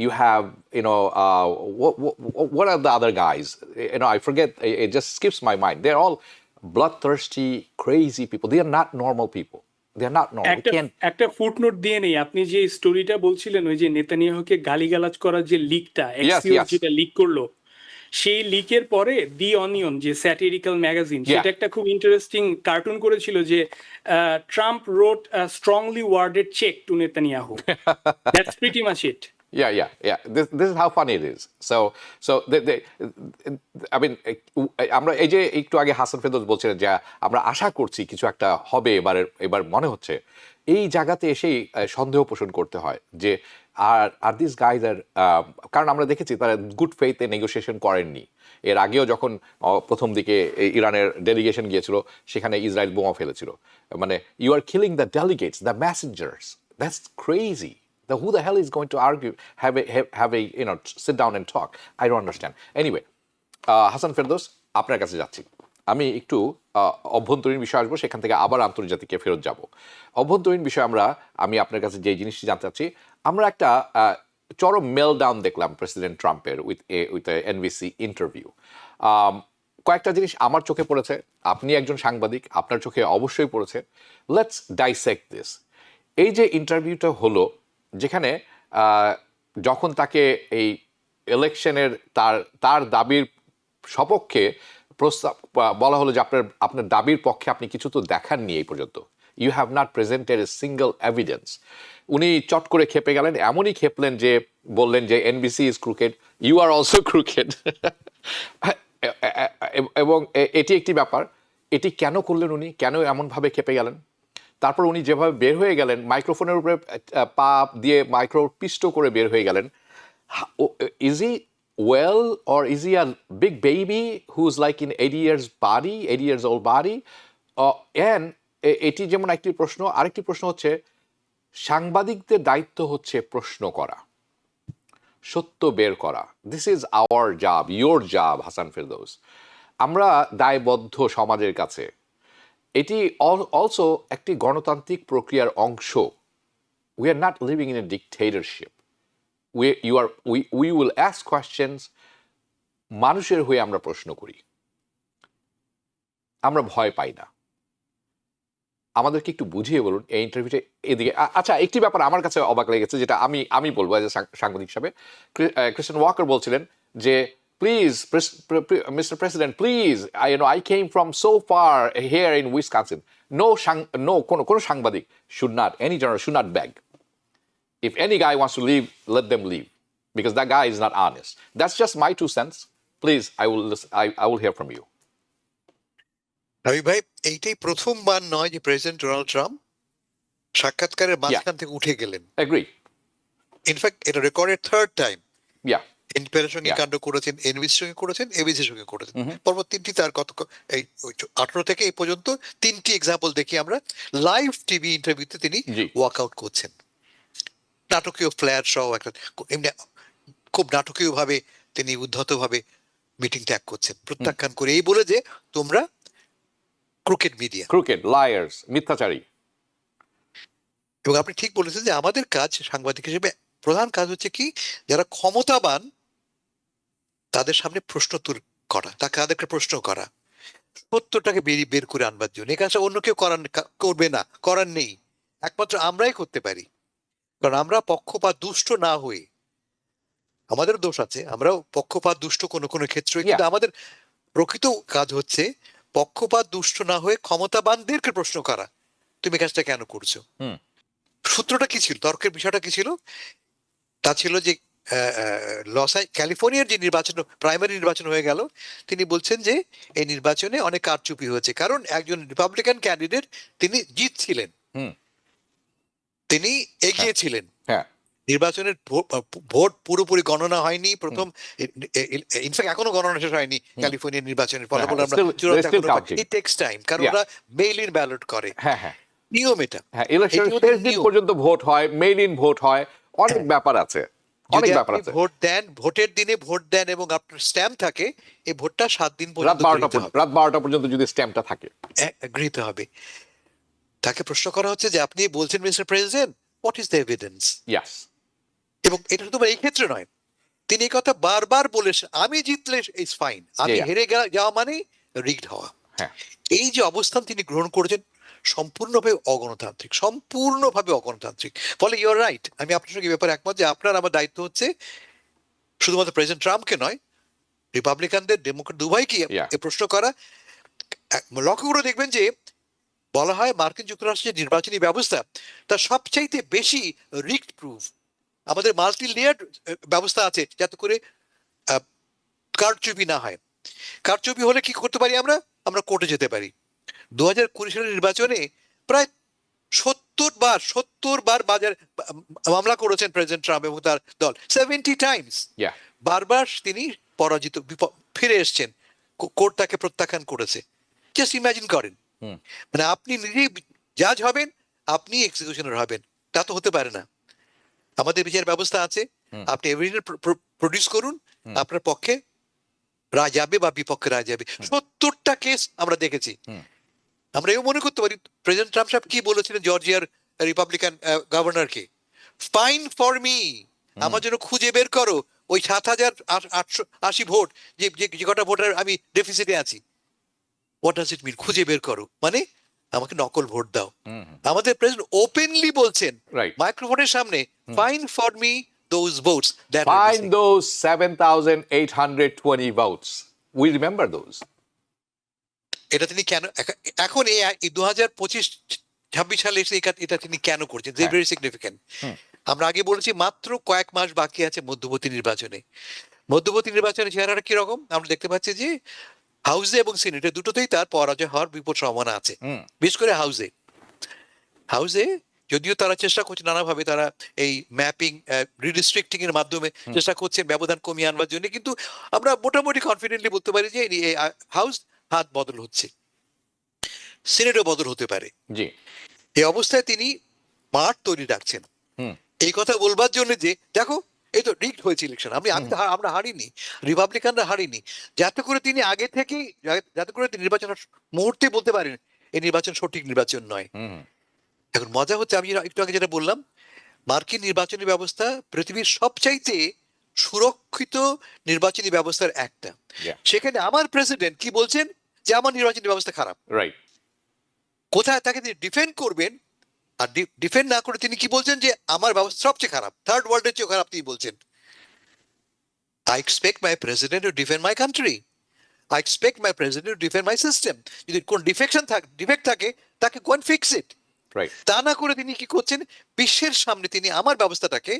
you have, you know, what are the other guys? You know, I forget, it just skips my mind. They're all bloodthirsty, crazy people. They are not normal people. They are not normal. একটা footnote দিয়ে নেই, আপনি যে স্টোরিটা বলছিলেন, ওই যে নেতানিয়াহুকে গালিগালাজ করার যে লিকটা, যেটা লিক করলো, সেই লিকের পরে দি অনিয়ন যে স্যাটিরিক্যাল ম্যাগাজিন, সেটা একটা খুব ইন্টারেস্টিং কার্টুন করেছিল যে Trump wrote strongly worded check to Netanyahu. That's pretty much it. Yeah. This is how funny it is. So I mean, আমরা এই যে একটু আগে হাসান ফেরদৌস বলছিলেন যে আমরা আশা করছি কিছু একটা হবে এবার মনে হচ্ছে, এই জায়গাতে এসেই সন্দেহ পোষণ করতে হয় যে আর দিস গাইজ আর, কারণ আমরা দেখেছি তারা গুড ফেইথে নেগোসিয়েশন করেননি। এর আগেও যখন প্রথম দিকে ইরানের ডেলিগেশন গিয়েছিল, সেখানে ইসরায়েল বোমা ফেলেছিল। মানে you are killing the delegates, the messengers, that's crazy. Who the hell is going to argue, have a you know, sit down and talk? I don't understand. Anyway, Hasan Ferdous, আপনার কাছে যাচ্ছি। আমি একটু অভ্যন্তরীণ বিষয় আসবো, সেখান থেকে আবার আন্তর্জাতিকে ফেরত যাব। অভ্যন্তরীণ বিষয় আমি আপনার কাছে যে জিনিসটি জানতে চাচ্ছি, আমরা একটা চরম মেলডাউন দেখলাম প্রেসিডেন্ট ট্রাম্পের উইথ এনবিসি ইন্টারভিউ। কয়েকটা জিনিস আমার চোখে পড়েছে, আপনি একজন সাংবাদিক, আপনার চোখে অবশ্যই পড়েছে। Let's dissect this. এই যে ইন্টারভিউটা হলো, যেখানে যখন তাকে এই ইলেকশনের তার দাবির সপক্ষে প্রস্তাব বলা হলো যে আপনার দাবির পক্ষে আপনি কিছু তো দেখাননি এই পর্যন্ত, you have not presented a single evidence, উনি চট করে খেপে গেলেন, এমনই খেপলেন যে বললেন যে NBC is crooked, you are also crooked. এবং এটি একটি ব্যাপার, এটি কেন করলেন উনি, কেন এমনভাবে খেপে গেলেন? তারপর উনি যেভাবে বের হয়ে গেলেন, মাইক্রোফোনের উপরে পা দিয়ে মাইক্রো পিষ্ট করে বের হয়ে গেলেন, is E well or is E a big baby who is like in 80 years old body? And এটি যেমন একটি প্রশ্ন, আরেকটি প্রশ্ন হচ্ছে সাংবাদিকদের দায়িত্ব হচ্ছে প্রশ্ন করা, সত্য বের করা। This is our job, your job Hasan Ferdous. আমরা দায়বদ্ধ সমাজের কাছে, এটি অলসো একটি গণতান্ত্রিক প্রক্রিয়ার অংশ। We are not living in a dictatorship. We will ask questions, মানুষের হয়ে আমরা প্রশ্ন করি, আমরা ভয় পাই না। আমাদেরকে একটু বুঝিয়ে বলুন এই ইন্টারভিউটা এদিকে। আচ্ছা, একটি ব্যাপার আমার কাছে অবাক লেগেছে, যেটা আমি বলবো এজ এ সাংবাদিক হিসাবে। ক্রিস্টিয়ান ওয়াকার বলছিলেন যে please mister president, please I came from so far here in Wisconsin. No, কোনো সাংবাদিক any journalist should not beg. If any guy wants to leave, let them leave, because that guy is not honest. That's just my 2 cents. Please, I will hear from you. রবি ভাই, এইটাই প্রথমবার নয় যে president Donald Trump সাক্ষাৎকারের মাঝখান থেকে উঠে গেলেন। Agree. ইনফ্যাক্ট এটা recorded third time. Yeah. NPR সঙ্গে কাণ্ড করেছেন, এনবিসির সঙ্গে করেছেন, এবিসির সঙ্গে করেছেন। পরপর তিনটি, তার এই 18 থেকে এই পর্যন্ত 3টি এক্সাম্পল দেখি আমরা। লাইভ টিভি ইন্টারভিউতে তিনি ওয়াক আউট করছেন, নাটকীয় ফ্ল্যাট সহ একটা এমনি খুব নাটকীয় ভাবে তিনি উদ্ধত ভাবে মিটিং ত্যাগ করছেন, প্রত্যাখ্যান করে এই বলে যে তোমরা ক্রুকেড মিডিয়া, ক্রুকেড, লায়ার্স, মিথ্যাচারী। এবং আপনি ঠিক বলেছেন যে আমাদের কাজ সাংবাদিক হিসেবে প্রধান কাজ হচ্ছে কি, যারা ক্ষমতাবান তাদের সামনে প্রশ্ন করা, তাদেরকে প্রশ্ন করা, সত্যটাকে বের করে আনবার জন্য। এই কাজটা অন্য কেউ করবে না, করার নেই, একমাত্র আমরাই করতে পারি। কারণ আমরা পক্ষপাত দুষ্ট না হয়ে, আমাদের দোষ আছে, আমরাও পক্ষপাত দুষ্ট কোনো ক্ষেত্রে, কিন্তু আমাদের প্রকৃত কাজ হচ্ছে পক্ষপাত দুষ্ট না হয়ে ক্ষমতাবানদেরকে প্রশ্ন করা, তুমি কাজটা কেন করছো। সূত্রটা কি ছিল, তর্কের বিষয়টা কি ছিল? তা ছিল যে ক্যালিফোর্নিয়ার যে নির্বাচন, প্রাইমারি নির্বাচন হয়ে গেল, তিনি বলছেন যে এই নির্বাচনে অনেক কারচুপি হয়েছে, কারণ একজন রিপাবলিকান ক্যান্ডিডেট তিনি জিতছিলেন, তিনি এগিয়েছিলেন, নির্বাচনের ভোট পুরোপুরি গণনা হয়নি, প্রথম ইনফ্যাক্ট এখনো গণনা শেষ হয়নি ক্যালিফোর্নিয়া নির্বাচনের ফলাফল আমরা চূড়ান্ত, ইট টেকস টাইম, কারণ ওরা মেইল ইন ব্যালট করে। নিয়ম এটা, ইলেকশন শেষ দিন পর্যন্ত ভোট হয়, মেইল ইন ভোট হয়, অনেক ব্যাপার আছে, অনেক ব্যাপার আছে। ভোট দেন, ভোটের দিনে ভোট দেন এবং আপনার স্ট্যাম্প থাকে, এই ভোটটা 7 দিন পর্যন্ত, রাত 12টা পর্যন্ত যদি স্ট্যাম্পটা থাকে গৃহীত হবে। তাকে প্রশ্ন করা হচ্ছে যে আপনি বলছেন mister president, what is the evidence? Yes. এবং এটা শুধু এই ক্ষেত্রে নয়, তিনি এই কথা বারবার বলেছেন, আমি জিতলে ইজ ফাইন, আমি হেরে যাওয়া মানে রিগড হওয়া। এই যে অবস্থান তিনি গ্রহণ করেছেন সম্পূর্ণভাবে অগণতান্ত্রিক, সম্পূর্ণভাবে অগণতান্ত্রিক। ফলে ইউ আর রাইট, আমি আপনার সঙ্গে ব্যাপারে একমত যে আপনার আমার দায়িত্ব হচ্ছে শুধুমাত্র প্রেসিডেন্ট ট্রাম্পকে নয়, রিপাবলিকানদের, ডেমোক্রেট উভয়কে এ প্রশ্ন করা। লক্ষ্য করে দেখবেন যে বলা হয় মার্কিন যুক্তরাষ্ট্রের নির্বাচনী ব্যবস্থা তার সবচাইতে বেশি রিগড প্রুফ। আমাদের মাল্টি লেয়ার্ড ব্যবস্থা আছে যাতে করে কারচুপি না হয়। কারচুপি হলে কি করতে পারি আমরা কোর্টে যেতে পারি। 2020 সালের নির্বাচনে প্রায় 70 বার মামলা করেছেন প্রেসিডেন্ট ট্রাম্প এবং তার দল, 70 টাইমস। বারবার তিনি পরাজিত, ফিরে এসছেন, কোর্ট তাকে প্রত্যাখ্যান করেছে। জাস্ট ইমাজিন করেন, মানে আপনি নিজেই জাজ হবেন, আপনি এক্সিকিউশনার হবেন, তা তো হতে পারে না। আমাদের বিচার ব্যবস্থা আছে, আপনি এভিডেন্স প্রডিউস করুন, আপনার পক্ষে রায় যাবে বা বিপক্ষে রায় যাবে। 70টা কেস আমরা দেখেছি। আমরা এও মনে করতে পারি প্রেসিডেন্ট ট্রাম্প সাহেব কি বলেছিলেন জর্জিয়ার রিপাবলিকান গভর্নরকে, ফাইন ফর মি, আমার জন্য খুঁজে বের করো ওই 7,880 ভোট, যে কটা ভোটার আমি ডেফিসিটে আছি। হোয়াট ডাজ ইট মিন, খুঁজে বের করো মানে আমাকে নকল ভোট দাও। আমাদের প্রেসিডেন্ট ওপেনলি বলছেন মাইক্রোফোনের সামনে, fine for me those votes that find those 7,820 votes. We remember those. এটা তিনি কেন এখন এই 2025-26 সালে এসে এটা তিনি কেন করছেন? Very significant. আমরা আগে বলেছি মাত্র কয়েক মাস বাকি আছে মধ্যবর্তী নির্বাচনে। মধ্যবর্তী নির্বাচনের চেহারাটা কিরকম আমরা দেখতে পাচ্ছি যে হাউসে এবং সিনেটে দুটোতেই তার পরাজয় হওয়ার বিপদ সম্ভাবনা আছে। বিশেষ করে হাউসে যদিও তারা চেষ্টা করছে নানাভাবে, তারা এই ম্যাপিং রিডিস্ট্রিক্টিং এর মাধ্যমে চেষ্টা করছে ব্যবধান কমিয়ে আনবার জন্য, কিন্তু আমরা মোটামুটি কনফিডেন্টলি বলতে পারি যে হাউস হাত বদল হচ্ছে, সিনেটও বদল হতে পারে। জি, এই অবস্থায় তিনি মাঠ তৈরি রাখছেন এই কথা বলবার জন্য যে দেখো এই তো রিগড হয়েছে ইলেকশন, আমরা হারিনি, রিপাবলিকানরা হারিনি, যাতে করে তিনি আগে থেকেই, যাতে করে তিনি নির্বাচন মুহূর্তে বলতে পারেন এই নির্বাচন সঠিক নির্বাচন নয়। এখন মজা হচ্ছে, আমি একটু আগে যেটা বললাম, মার্কিন নির্বাচনী ব্যবস্থা পৃথিবীর সবচাইতে সুরক্ষিত নির্বাচনী ব্যবস্থার একটা। সেখানে আমার প্রেসিডেন্ট কি বলছেন যে আমার নির্বাচনী ব্যবস্থা খারাপ। রাইট। কোথায় তাকে তিনি ডিফেন্ড করবেন? আর ডিফেন্ড না করে তিনি কি বলছেন যে আমার ব্যবস্থা সবচেয়ে খারাপ, থার্ড ওয়ার্ল্ডের চেয়ে খারাপ তিনি বলছেন। I expect my president to defend my country, I expect my president to defend my system. যদি কোন ডিফেক্ট থাকে তাকে গো এন্ড ফিক্স ইট। তা না করে তিনি কি করছেন, বিশ্বের সামনে তিনি আমার ব্যবস্থাটাকে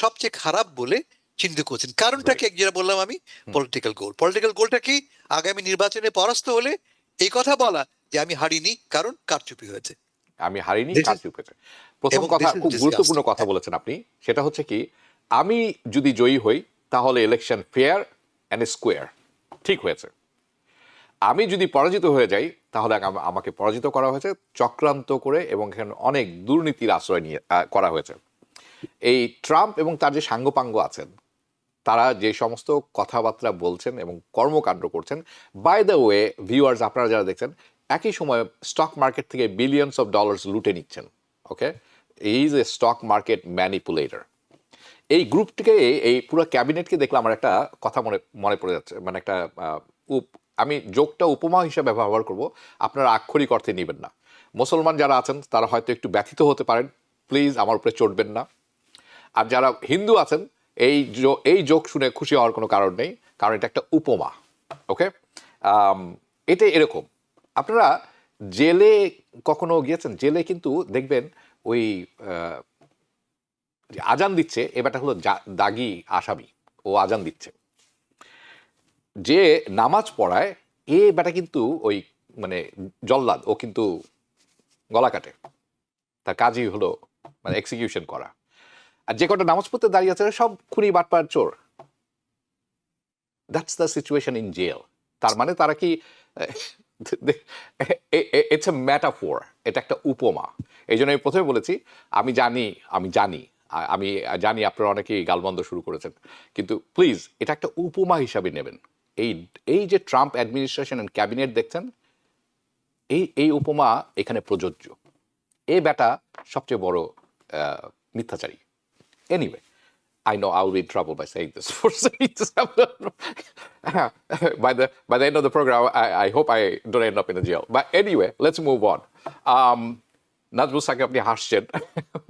সবচেয়ে খারাপ বলে চিহ্নিত করছেন। কারণটা কি যেটা বললাম আমি, পলিটিক্যাল গোল। পলিটিক্যাল গোলটা কি? আগামী নির্বাচনে পরাস্ত হলে এই কথা বলা যে আমি হারিনি কারণ কারচুপি হয়েছে, আমি হারিনি কারচুপি হয়েছে। প্রথম কথা, খুব গুরুত্বপূর্ণ কথা বলেছেন আপনি, সেটা হচ্ছে কি, আমি যদি জয়ী হই তাহলে ইলেকশন ফেয়ার অ্যান্ড স্কোয়ার, ঠিক হয়েছে। আমি যদি পরাজিত হয়ে যাই তাহলে আমাকে পরাজিত করা হয়েছে চক্রান্ত করে, এবং এখানে অনেক দুর্নীতির আশ্রয় নিয়ে করা হয়েছে। এই ট্রাম্প এবং তার যে সাঙ্গপাঙ্গ আছেন, তারা যে সমস্ত কথাবার্তা বলছেন এবং কর্মকাণ্ড করছেন, বাই দ্য ওয়ে ভিউয়ার্স, আপনারা যারা দেখছেন, একই সময় স্টক মার্কেট থেকে বিলিয়নস অফ ডলার্স লুটে নিচ্ছেন। Okay, is a stock market manipulator. এই গ্রুপটিকে, এই পুরো ক্যাবিনেটকে দেখলে আমার একটা কথা মনে পড়ে যাচ্ছে, মানে একটা আমি যোগটা উপমা হিসেবে ব্যবহার করব, আপনারা আক্ষরিক অর্থে নেবেন না। মুসলমান যারা আছেন তারা হয়তো একটু ব্যথিত হতে পারেন, প্লিজ আমার উপরে চড়বেন না। আর যারা হিন্দু আছেন, এই যোগ শুনে খুশি হওয়ার কোনো কারণ নেই, কারণ এটা একটা উপমা। ওকে, এটা এরকম, আপনারা জেলে কখনো গিয়েছেন? জেলে কিন্তু দেখবেন ওই আজান দিচ্ছে, এবারটা হলো দাগি আসামি, ও আজান দিচ্ছে, যে নামাজ পড়ায় এ বেটা কিন্তু ওই মানে জল্লাদ, ও কিন্তু গলা কাটে, তার কাজই হলো মানে এক্সিকিউশন করা। আর যে কটা নামাজ পড়তে দাঁড়িয়ে আছে সব খুনি বাটপার চোর। That's the situation in jail. তার মানে তারা কি, ইটস এ ম্যাটাফোর, এটা একটা উপমা। এই জন্য আমি প্রথমে বলেছি আমি জানি আপনারা অনেকেই গালবন্ধ শুরু করেছেন, কিন্তু প্লিজ এটা একটা উপমা হিসাবে নেবেন। এই যে ট্রাম্প অ্যাডমিনিস্ট্রেশন অ্যান্ড ক্যাবিনেট দেখছেন, এই উপমা এখানে প্রযোজ্য। এই ব্যাটা সবচেয়ে বড় মিথ্যাচারী। Anyway, I know I will be in trouble by saying this. by the end of the program, I hope I don't end up in a jail. But anyway, let's move on. Nazmul Saqi, আপনি হাসছেন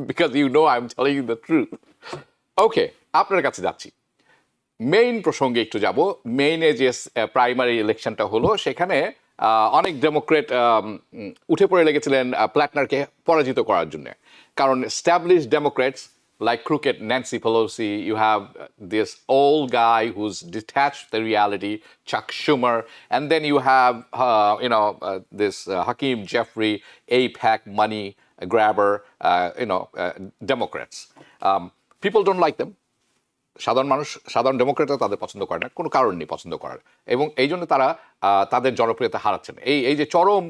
because you know I'm telling you the truth. Okay, আপনার কাছে যাচ্ছি। Main প্রসঙ্গে একটু যাব। মেইনে যে primary ইলেকশনটা হলো, সেখানে অনেক ডেমোক্রেট উঠে পড়ে লেগেছিলেন প্ল্যাটনারকে পরাজিত করার জন্য। কারণ established Democrats like crooked Nancy Pelosi, you have this old guy who's detached the reality, Chuck Schumer, and then you have this Hakeem Jeffrey, AIPAC money grabber, Democrats. People don't like them. সাধারণ ডেমোক্রেটরা তাদের পছন্দ করে না, কোনো কারণ নেই পছন্দ করার, এবং এই জন্য তারা তাদের জনপ্রিয়তা হারাচ্ছেন। এই যে চরম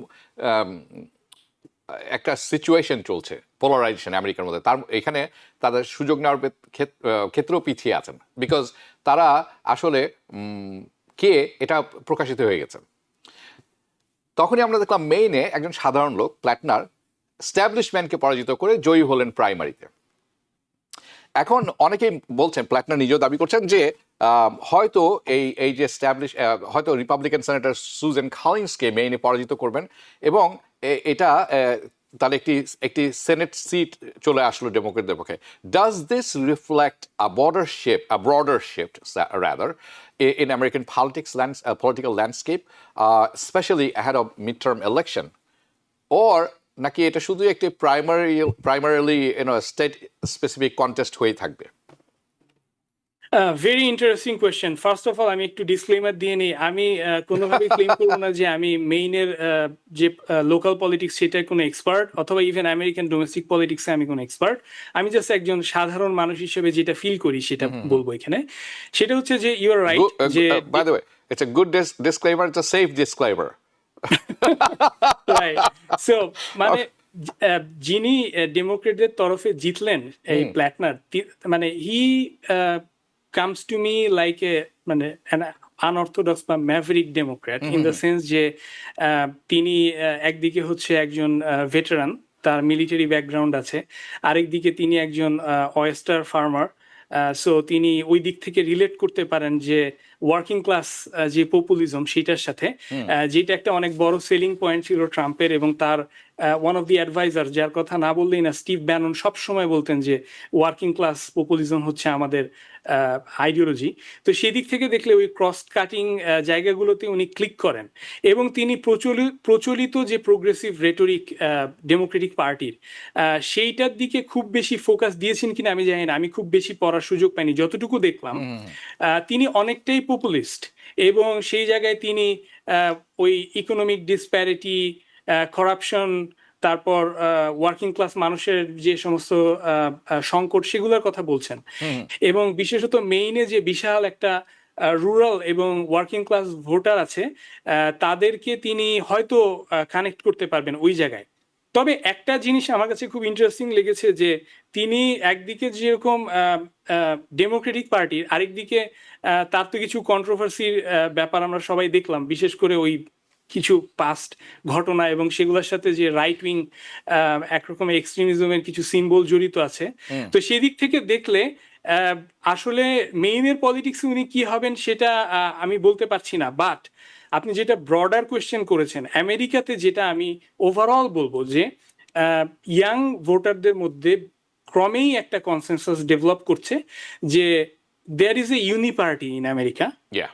একটা সিচুয়েশন চলছে, পোলারাইজেশন আমেরিকার মধ্যে, তার এখানে তাদের সুযোগ নেওয়ার ক্ষেত্রেও পিছিয়ে আছেন, বিকজ তারা আসলে কে এটা প্রকাশিত হয়ে গেছে। তখনই আমরা দেখলাম মেইনে একজন সাধারণ লোক, প্ল্যাটনার, স্ট্যাবলিশমেন্টকে পরাজিত করে জয়ী হলেন প্রাইমারিতে। এখন অনেকেই বলছেন, প্ল্যাটনার নিজেও দাবি করছেন যে হয়তো এই যে হয়তো রিপাবলিকান সেনেটর সুজেন কলিন্সকে মেইনে পরাজিত করবেন, এবং এটা তাহলে একটি সেনেট সিট চলে আসলো ডেমোক্রেটদের পক্ষে। Does this reflect a broader shift rather in American political landscape, especially ahead of midterm election, or নাকি এটা শুধু একটি primarily স্টেট স্পেসিফিক কন্টেস্ট হয়ে থাকবে? Very interesting question. First of all আমি একটু ডিসক্লেমার দিয়ে নিই, আমি কোনোভাবে ক্লেম করবো না যে আমি মেইনের যে লোকাল পলিটিক্স সেটার কোনো এক্সপার্ট, অথবা ইভেন আমেরিকান ডোমেস্টিক পলিটিক্সে আমি কোনো এক্সপার্ট। আমি জাস্ট একজন সাধারণ মানুষ হিসেবে যেটা ফিল করি সেটা বলবো এখানে। সেটা হচ্ছে যে ইউ আর রাইট যে by the way it's a good disclaimer, it's a safe disclaimer. Right. So মানে যিনি ডেমোক্রেটদের তরফে জিতলেন এই প্ল্যাটনার, মানে he comes to me like মানে an unorthodox বা maverick Democrat, in the sense যে তিনি একদিকে হচ্ছে একজন ভেটেরান, তার মিলিটারি ব্যাকগ্রাউন্ড আছে, আরেকদিকে তিনি একজন অয়েস্টার ফার্মার। সো তিনি ওই দিক থেকে রিলেট করতে পারেন যে ওয়ার্কিং ক্লাস যে পপুলিজম সেটার সাথে, যেটা একটা অনেক বড় সেলিং পয়েন্ট ছিল ট্রাম্পের। এবং তার ওয়ান অফ দি অ্যাডভাইজার, যার কথা না বললেই না, স্টিভ ব্যানন, সবসময় বলতেন যে ওয়ার্কিং ক্লাস পপুলিজম হচ্ছে আমাদের আইডিওলজি। তো সেদিক থেকে দেখলে ওই ক্রস কাটিং জায়গাগুলোতে উনি ক্লিক করেন, এবং তিনি প্রচলিত যে প্রোগ্রেসিভ রেটোরিক ডেমোক্রেটিক পার্টির, সেইটার দিকে খুব বেশি ফোকাস দিয়েছেন কিনা আমি জানি না, আমি খুব বেশি পড়ার সুযোগ পাইনি। যতটুকু দেখলাম তিনি অনেকটাই পপুলিস্ট, এবং সেই জায়গায় তিনি ওই ইকোনমিক ডিসপ্যারিটি, করাপশন, তারপর ওয়ার্কিং ক্লাস মানুষের যে সমস্ত সংকট, সেগুলোর কথা বলছেন। এবং বিশেষত মেইনে যে বিশাল একটা রুরাল এবং ওয়ার্কিং ক্লাস ভোটার আছে, তাদেরকে তিনি হয়তো কানেক্ট করতে পারবেন ওই জায়গায়। তবে একটা জিনিস আমার কাছে খুব ইন্টারেস্টিং লেগেছে, যে তিনি একদিকে যেরকম ডেমোক্রেটিক পার্টির, আরেকদিকে তার তো কিছু কন্ট্রোভার্সির ব্যাপার আমরা সবাই দেখলাম, বিশেষ করে ওই কিছু পাস্ট ঘটনা, এবং সেগুলোর সাথে যে রাইট উইং একরকমের এক্সট্রিমিজমের কিছু সিম্বল জড়িত আছে। তো সেদিক থেকে দেখলে আসলে মেইনের পলিটিক্সে উনি কি হবেন সেটা আমি বলতে পারছি না। বাট আপনি যেটা ব্রডার কোয়েশ্চেন করেছেন, আমেরিকাতে যেটা আমি ওভারঅল বলবো যে ইয়াং ভোটারদের মধ্যে ক্রমেই একটা কনসেনসাস ডেভেলপ করছে যে there is a uniparty in America,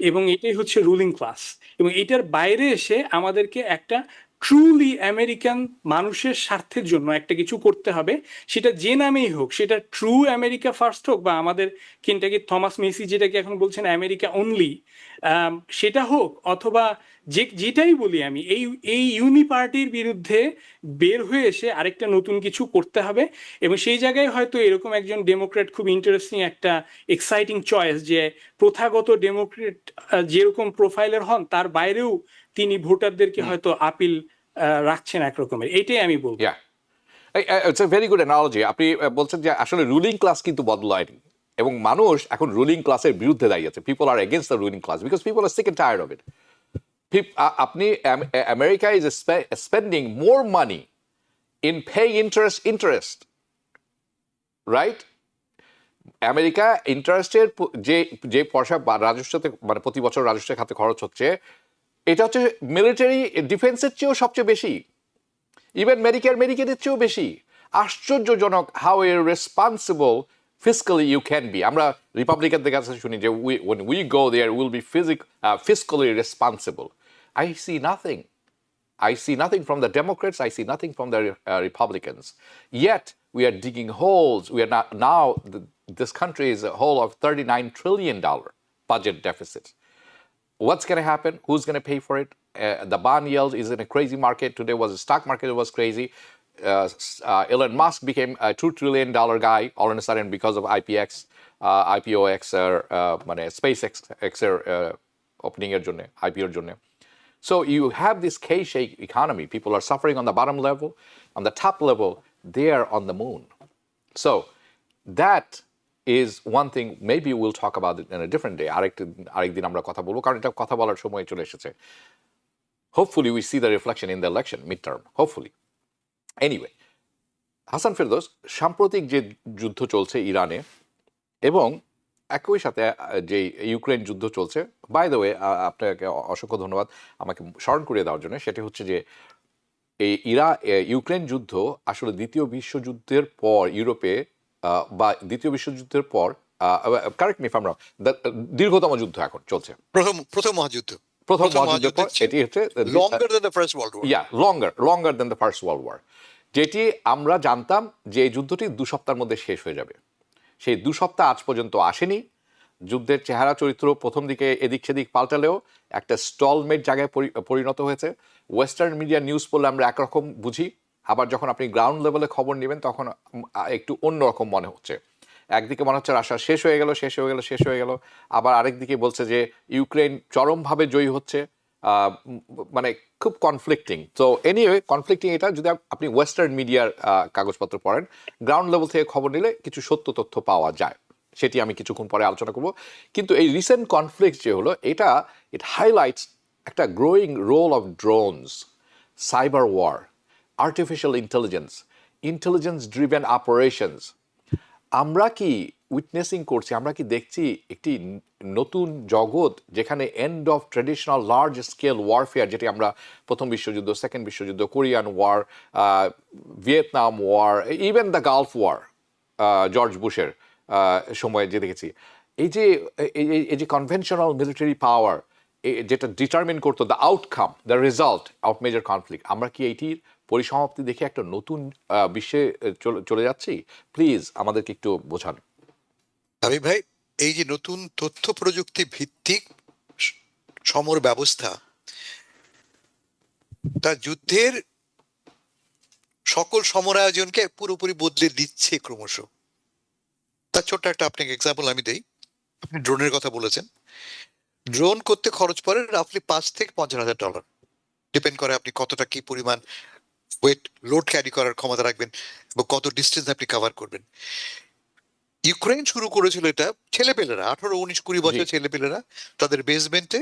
এবং এটাই হচ্ছে রুলিং ক্লাস। এবং এটার বাইরে এসে আমাদেরকে একটা ট্রুলি আমেরিকান মানুষের স্বার্থের জন্য একটা কিছু করতে হবে, সেটা যে নামেই হোক, সেটা ট্রু আমেরিকা ফার্স্ট হোক, বা আমাদের কেন্টাকি থমাস মেসি যেটাকে এখন বলছেন আমেরিকা অনলি, সেটা হোক, অথবা যেটাই বলি আমি, এই ইউনিপার্টির বিরুদ্ধে বের হয়ে এসে আরেকটা নতুন কিছু করতে হবে। এবং সেই জায়গায় হয়তো এরকম একজন ডেমোক্রেট খুব ইন্টারেস্টিং একটা এক্সাইটিং চয়েস, যে প্রথাগত ডেমোক্রেট যেরকম প্রোফাইলের হন, তার বাইরেও তিনি ভোটারদেরকে হয়তো আপিল রাখছেন একরকমের। এটাই আমি বলবো। It's a very good analogy. আপনি বলছেন যে আসলে রুলিং ক্লাস কিন্তু বদলায়নি, এবং মানুষ এখন রুলিং ক্লাসের বিরুদ্ধে দাঁড়িয়েছে। People are against the ruling class because people are sick and tired of it. আপনি America is spending more money in paying interest, right? America ইন্টারেস্টের যে পয়সা রাজস্বতে, মানে প্রতি বছর রাজস্বের খাতে খরচ হচ্ছে, এটা হচ্ছে মিলিটারি ডিফেন্সের চেয়েও সবচেয়ে বেশি, ইভেন মেডিকেলের চেয়েও বেশি। আশ্চর্যজনক how a responsible fiscally you can be. আমরা রিপাবলিকানদের কাছে শুনি যে when we go there we'll be fiscally responsible. I see nothing from the Democrats, I see nothing from the Republicans. Yet we are digging holes. We are not now. This country is a hole of $39 trillion budget deficit. What's going to happen? Who's going to pay for it? The bond yield is in a crazy market. Today was the stock market was crazy. Elon Musk became a $2 trillion guy all of a sudden because of IPOX, মানে SpaceX opening এর জন্য, IPO এর জন্য. So you have this K-shaped economy. People are suffering on the bottom level. On the top level, they are on the moon. So that is one thing. Maybe we'll talk about it in a different day. আরেকদিন আমরা কথা বলবো, কারণ এটা কথা বলার সময় চলে এসেছে. Hopefully we see the reflection in the election midterm. Hopefully. Anyway, Hasan Ferdous, সাম্প্রতিক যে যুদ্ধ চলছে ইরানে, এবং একই সাথে যে ইউক্রেন যুদ্ধ চলছে, বাই দ্য ওয়ে আপনাকে অসংখ্য ধন্যবাদ আমাকে স্মরণ করিয়ে দেওয়ার জন্য। সেটি হচ্ছে যে এই ইউক্রেন যুদ্ধ আসলে দ্বিতীয় বিশ্বযুদ্ধের পর ইউরোপে বা দ্বিতীয় বিশ্বযুদ্ধের পর, correct me if I am রং, দীর্ঘতম যুদ্ধ এখন চলছে। প্রথম মহাযুদ্ধ, প্রথম মহাযুদ্ধের পর এটি হচ্ছে longer than the First World War. Longer than the First World War, যেটি আমরা জানতাম যে এই যুদ্ধটি 2 সপ্তাহের মধ্যে শেষ হয়ে যাবে। সেই 2 সপ্তাহ আজ পর্যন্ত আসেনি। যুদ্ধের চেহারা চরিত্র প্রথম দিকে এদিক সেদিক পাল্টালেও একটা স্টলমেট জায়গায় পরিণত হয়েছে। ওয়েস্টার্ন মিডিয়া নিউজ পড়লে আমরা একরকম বুঝি, আবার যখন আপনি গ্রাউন্ড লেভেলে খবর নেবেন তখন একটু অন্যরকম মনে হচ্ছে। একদিকে মনে হচ্ছে রাশিয়া শেষ হয়ে গেল, আবার আরেকদিকে বলছে যে ইউক্রেন চরমভাবে জয়ী হচ্ছে। মানে খুব কনফ্লিক্টিং। তো এনিওয়ে কনফ্লিক্টিং এটা যদি আপনি ওয়েস্টার্ন মিডিয়ার কাগজপত্র পড়েন, গ্রাউন্ড লেভেল থেকে খবর নিলে কিছু সত্য তথ্য পাওয়া যায়, সেটি আমি কিছুক্ষণ পরে আলোচনা করব। কিন্তু এই রিসেন্ট কনফ্লিক্ট যে হলো, ইট হাইলাইটস একটা growing role of drones, cyber war, artificial intelligence driven operations. আমরা কি উইটনেসিং করছি, আমরা কি দেখছি একটি নতুন জগৎ যেখানে end of traditional large scale warfare, যেটি আমরা প্রথম বিশ্বযুদ্ধ, সেকেন্ড বিশ্বযুদ্ধ, Korean war, Vietnam war, even the Gulf war George বুশের সময়ে যে দেখেছি, এই যে কনভেনশনাল মিলিটারি পাওয়ার যেটা ডিটারমিন করতো the outcome, the result of major conflict, আমরা কি এইটির পরিসমাপ্তি দেখে একটা নতুন বিশ্বে চলে যাচ্ছি? প্লিজ আমাদেরকে একটু বোঝান। আমি ভাই, এই যে নতুন তথ্য প্রযুক্তি ভিত্তিক সমর ব্যবস্থা, তা যুদ্ধের সকল সমর আয়োজনকে পুরোপুরি বদলে দিচ্ছে ক্রমশ। তার ছোট্ট একটা আপনাকে এক্সাম্পল আমি দেই। আপনি ড্রোনের কথা বলেছেন। ড্রোন করতে খরচ পড়ে রাফলি $5,000 থেকে $50,000, ডিপেন্ড করে আপনি কতটা কি পরিমাণ ওয়েট লোড ক্যারি করার ক্ষমতা রাখবেন এবং কত ডিস্টেন্স আপনি কভার করবেন। ইউক্রেন শুরু করেছিল এটা, ছেলেপেলেরা 18, 19, 20 বছর ছেলেপেলেরা তাদের বেসমেন্টে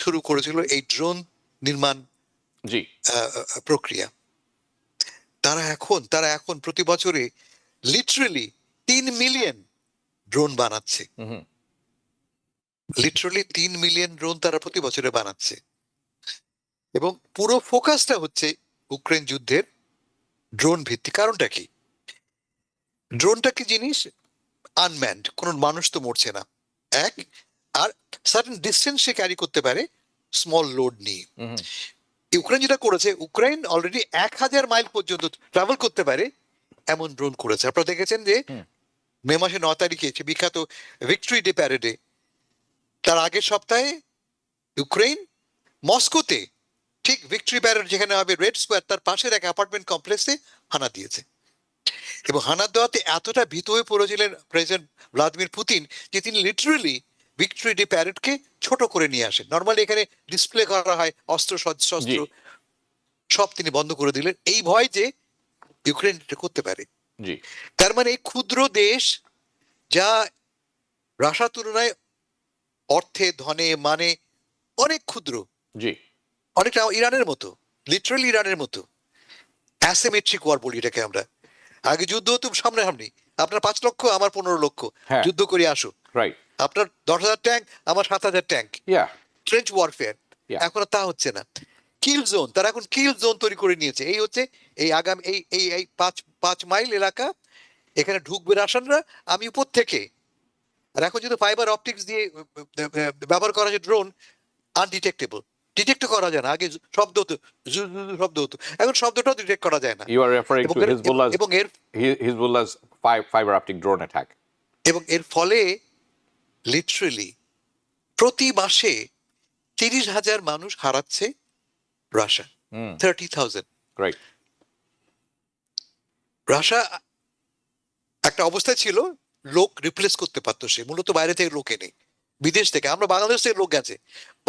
শুরু করেছিল এই ড্রোন নির্মাণ প্রক্রিয়া। তারা এখন প্রতি বছরে লিটারালি 3 মিলিয়ন ড্রোন বানাচ্ছে। লিটারালি 3 মিলিয়ন ড্রোন তারা প্রতি বছরে বানাচ্ছে, এবং পুরো ফোকাসটা হচ্ছে ইউক্রেন যুদ্ধের ড্রোন ভিত্তিক। কারণটা কি? ড্রোনটা কি জিনিস? আনম্যান্ড, কোনো মানুষ তো মরছে না, এক, are certain distance say carry করতে পারে স্মল লোড নিয়ে। ইউক্রেন যেটা করেছে, ইউক্রেন অলরেডি 1000 মাইল পর্যন্ত ট্রাভেল করতে পারে এমন ড্রোন করেছে। আপনারা দেখেছেন যে মে মাসে 9 তারিখে বিখ্যাত ভিক্টরি ডে প্যারেডে, তার আগের সপ্তাহে ইউক্রেন মস্কোতে ঠিক ভিক্টরি প্যারেড যেখানে হবে রেড স্কোয়ার, তার পাশের এক অ্যাপার্টমেন্ট কমপ্লেক্সে হানা দিয়েছে। এবং হানা দেওয়াতে এতটা ভীত হয়ে পড়েছিলেন প্রেসিডেন্ট ভ্লাদিমির পুতিন যে তিনি লিটারালি ভিক্টরি ডে প্যারেডকে ছোট করে নিয়ে আসেন। নর্মালি এখানে ডিসপ্লে করা হয় অস্ত্র শস্ত্র, সব তিনি বন্ধ করে দিলেন এই ভয় যে ইউক্রেন এটা করতে পারে। তার মানে এই ক্ষুদ্র দেশ, যা রাশিয়ার তুলনায় অর্থে, ধনে, মানে অনেক ক্ষুদ্র, অনেকটা ইরানের মতো, লিটারালি ইরানের মতো অ্যাসিমেট্রিক ওয়ার বলি এটাকে আমরা। আগে যুদ্ধ হতো সামনাসামনি, আপনার 5 লক্ষ আমার 15 লক্ষ, যুদ্ধ করে আসো, আপনার 10,000 ট্যাঙ্ক আমার 7,000 ট্যাঙ্ক, ট্রেঞ্চ ওয়ারফেয়ার। এখন তা হচ্ছে না। কিল জোন, তারা এখন কিল জোন তৈরি করে নিয়েছে। এই হচ্ছে এই আগামী এই 5 মাইল এলাকা, এখানে ঢুকবে রাশিয়ানরা, আমি উপর থেকে। আর এখন যদি ফাইবার অপটিক্স দিয়ে ব্যবহার করা যায় ড্রোন, আনডিটেক্টেবল, ডিটেক্ট করা যায় না। আগে শব্দ হতো, এখন শব্দটাও ডিটেক্ট করা যায় না। You are referring to Hezbollah's fiber optic drone attack। এবং এর ফলে লিটারালি প্রতি মাসে 30,000 মানুষ হারাচ্ছে রাশিয়া। 30,000। রাইট। রাশিয়া একটা অবস্থায় ছিল লোক রিপ্লেস করতে পারতো, সে মূলত বাইরে থেকে লোক এনে, বিদেশ থেকে। আমরা বাংলাদেশ থেকে লোক গেছে,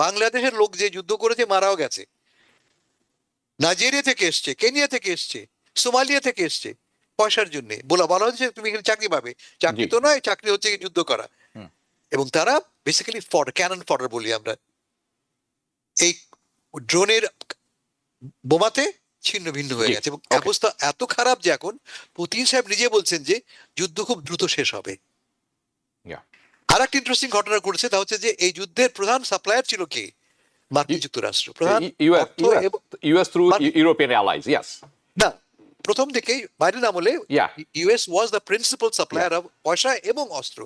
বাংলাদেশের লোক যে যুদ্ধ করেছে মারাও গেছে, নাইজেরিয়া থেকে এসছে, কেনিয়া থেকে এসছে, সোমালিয়া থেকে এসছে, পয়সার জন্য। বলা হচ্ছে তুমি এখানে চাকরি পাবে, চাকরি তো নয়, চাকরি হচ্ছে যুদ্ধ করা। এবং তারা বেসিক্যালি ক্যানন ফডার বলি আমরা, এই ড্রোনের বোমাতে ছিন্ন ভিন্ন হয়ে গেছে। এবং অবস্থা এত খারাপ যে এখন পুতিন সাহেব নিজে বলছেন যে যুদ্ধ খুব দ্রুত শেষ হবে। আর একটা ইন্টারেস্টিং ঘটনা ঘটেছে, তা হচ্ছে যে এই যুদ্ধের প্রধান সাপ্লায়ার ছিল কে? মার্কিন যুক্তরাষ্ট্র প্রধান অর্থ এবং US through European allies, yes. না, প্রথম দিকেই বাইডেন আমলে US was the principal supplier of পয়সা এবং অস্ত্র।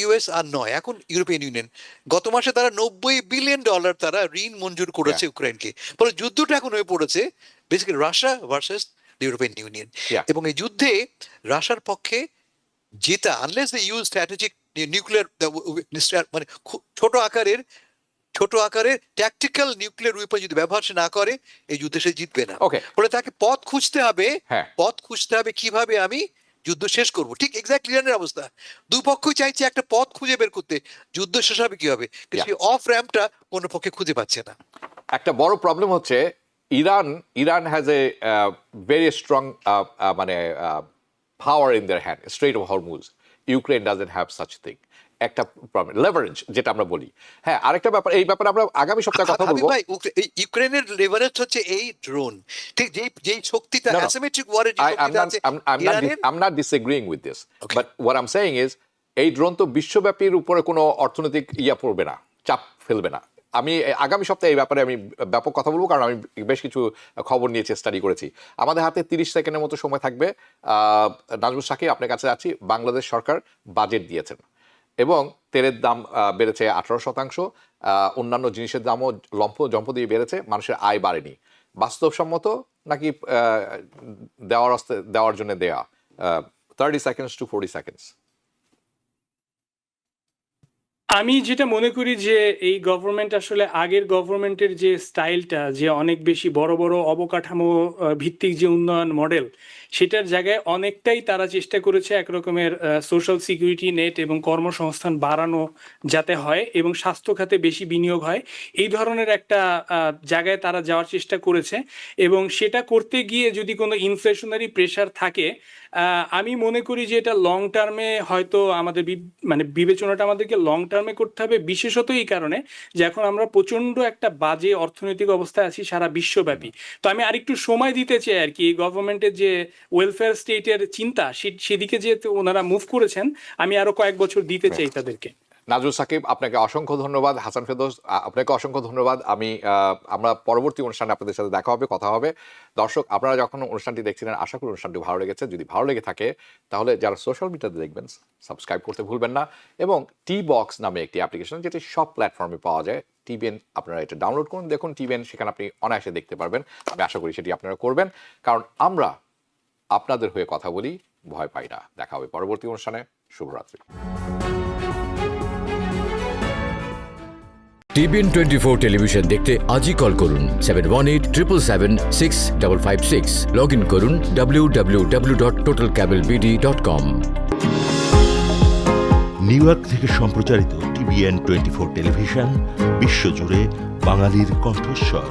ইউএস আর নয়, এখন ইউরোপিয়ান ইউনিয়ন। গত মাসে তারা $90 বিলিয়ন তারা ঋণ মঞ্জুর করেছে ইউক্রেনকে। ফলে যুদ্ধটা এখন হয়ে পড়েছে basically Russia versus European Union. এবং এই যুদ্ধে রাশিয়ার পক্ষে জেতা, unless they use strategic nuclear, মানে ছোট আকারের ট্যাকটিক্যাল নিউক্লিয়ার উইপন যদি ব্যবহার সে না করে, এই যুদ্ধে সে জিতবে না। ফলে তাকে পথ খুঁজতে হবে কিভাবে আমি যুদ্ধ শেষ করব। ঠিক এক্স্যাক্টলি ইরানের অবস্থা, দুই পক্ষই চাইছে একটা পথ খুঁজে বের করতে, যুদ্ধ শেষ হবে কিভাবে, কিন্তু সেই অফ র্যাম্পটা কোনো পক্ষে খুঁজে পাচ্ছে না। একটা বড় প্রবলেম হচ্ছে Iran has a very strong মানে power in their hand, strait of Hormuz. Ukraine doesn't have such thing. একটা প্রবলেম, লেভারেজ যেটা আমরা বলি। হ্যাঁ, আরেকটা ব্যাপার, এই ব্যাপারে আমরা আগামী সপ্তাহে কথা বলবো। ভাই, ইউক্রেনের লেভারেজ হচ্ছে এই ড্রোন, ঠিক যেই শক্তিটা অ্যাসিমেট্রিক ওয়ারের যে শক্তিটা আছে। I'm not disagreeing with this, but what I'm saying is এই ড্রোন তো বিশ্বব্যাপীর উপরে কোনো অর্থনৈতিক পড়বে না, চাপ ফেলবে না। আমি আগামী সপ্তাহে এই ব্যাপারে আমি ব্যাপক কথা বলবো, কারণ আমি বেশ কিছু খবর নিয়েছি, স্টাডি করেছি। আমাদের হাতে 30 সেকেন্ডের মতো সময় থাকবে। নাজমুল সাকিব, আপনার কাছে যাচ্ছি। বাংলাদেশ সরকার বাজেট দিয়েছেন এবং তেলের দাম বেড়েছে 18%, অন্যান্য জিনিসের দামও জম্প দিয়ে বেড়েছে, মানুষের আয় বাড়েনি। বাস্তবসম্মত নাকি দেওয়ার জন্য দেয়া? 30 seconds to 40 seconds। আমি যেটা মনে করি যে এই গভর্নমেন্ট আসলে আগের গভর্নমেন্টের যে স্টাইলটা, যে অনেক বেশি বড় বড় অবকাঠামো ভিত্তিক যে উন্নয়ন মডেল, সেটার জায়গায় অনেকটাই তারা চেষ্টা করেছে একরকমের সোশ্যাল সিকিউরিটি নেট এবং কর্মসংস্থান বাড়ানো যাতে হয় এবং স্বাস্থ্য খাতে বেশি বিনিয়োগ হয়, এই ধরনের একটা জায়গায় তারা যাওয়ার চেষ্টা করেছে। এবং সেটা করতে গিয়ে যদি কোনো ইনফ্লেশনারি প্রেশার থাকে, আমি মনে করি যে এটা লং টার্মে হয়তো আমাদের মানে বিবেচনাটা আমাদেরকে লং টার্মে করতে হবে, বিশেষত এই কারণে যে এখন আমরা প্রচন্ড একটা বাজে অর্থনৈতিক অবস্থায় আছি সারা বিশ্বব্যাপী। তো আমি আরেকটু সময় দিতে চাই আর কি, গভর্নমেন্টের যে ওয়েলফেয়ার স্টেটের চিন্তা সেদিকে যে ওনারা মুভ করেছেন, আমি আরো কয়েক বছর দিতে চাই তাদেরকে। নাজমুল সাকিব, আপনাকে অসংখ্য ধন্যবাদ। হাসান ফেরদৌস, আপনাকে অসংখ্য ধন্যবাদ। আমরা পরবর্তী অনুষ্ঠানে আপনাদের সাথে দেখা হবে, কথা হবে। দর্শক, আপনারা যখন অনুষ্ঠানটি দেখছিলেন, আশা করি অনুষ্ঠানটি ভালো লেগেছে। যদি ভালো লেগে থাকে তাহলে যারা সোশ্যাল মিডিয়াতে দেখবেন, সাবস্ক্রাইব করতে ভুলবেন না। এবং টি-বক্স নামে একটি অ্যাপ্লিকেশন, যেটি সব প্ল্যাটফর্মে পাওয়া যায়, টিভিএন, আপনারা এটা ডাউনলোড করুন, দেখুন টিভিএন, সেখানে আপনি অনায়াসে দেখতে পারবেন। আমি আশা করি সেটি আপনারা করবেন, কারণ আমরা আপনাদের হয়ে কথা বলি, ভয় পাই না। দেখা হবে পরবর্তী অনুষ্ঠানে। শুভরাত্রি। TVN 24 টেলিভিশন দেখতে আজই কল করুন 7187776556। লগ ইন করুন www.totalcablebd.com। নিউ ইয়র্ক থেকে সম্প্রচারিত TVN 24 টেলিভিশন বিশ্বজুড়ে বাঙালির কণ্ঠস্বর।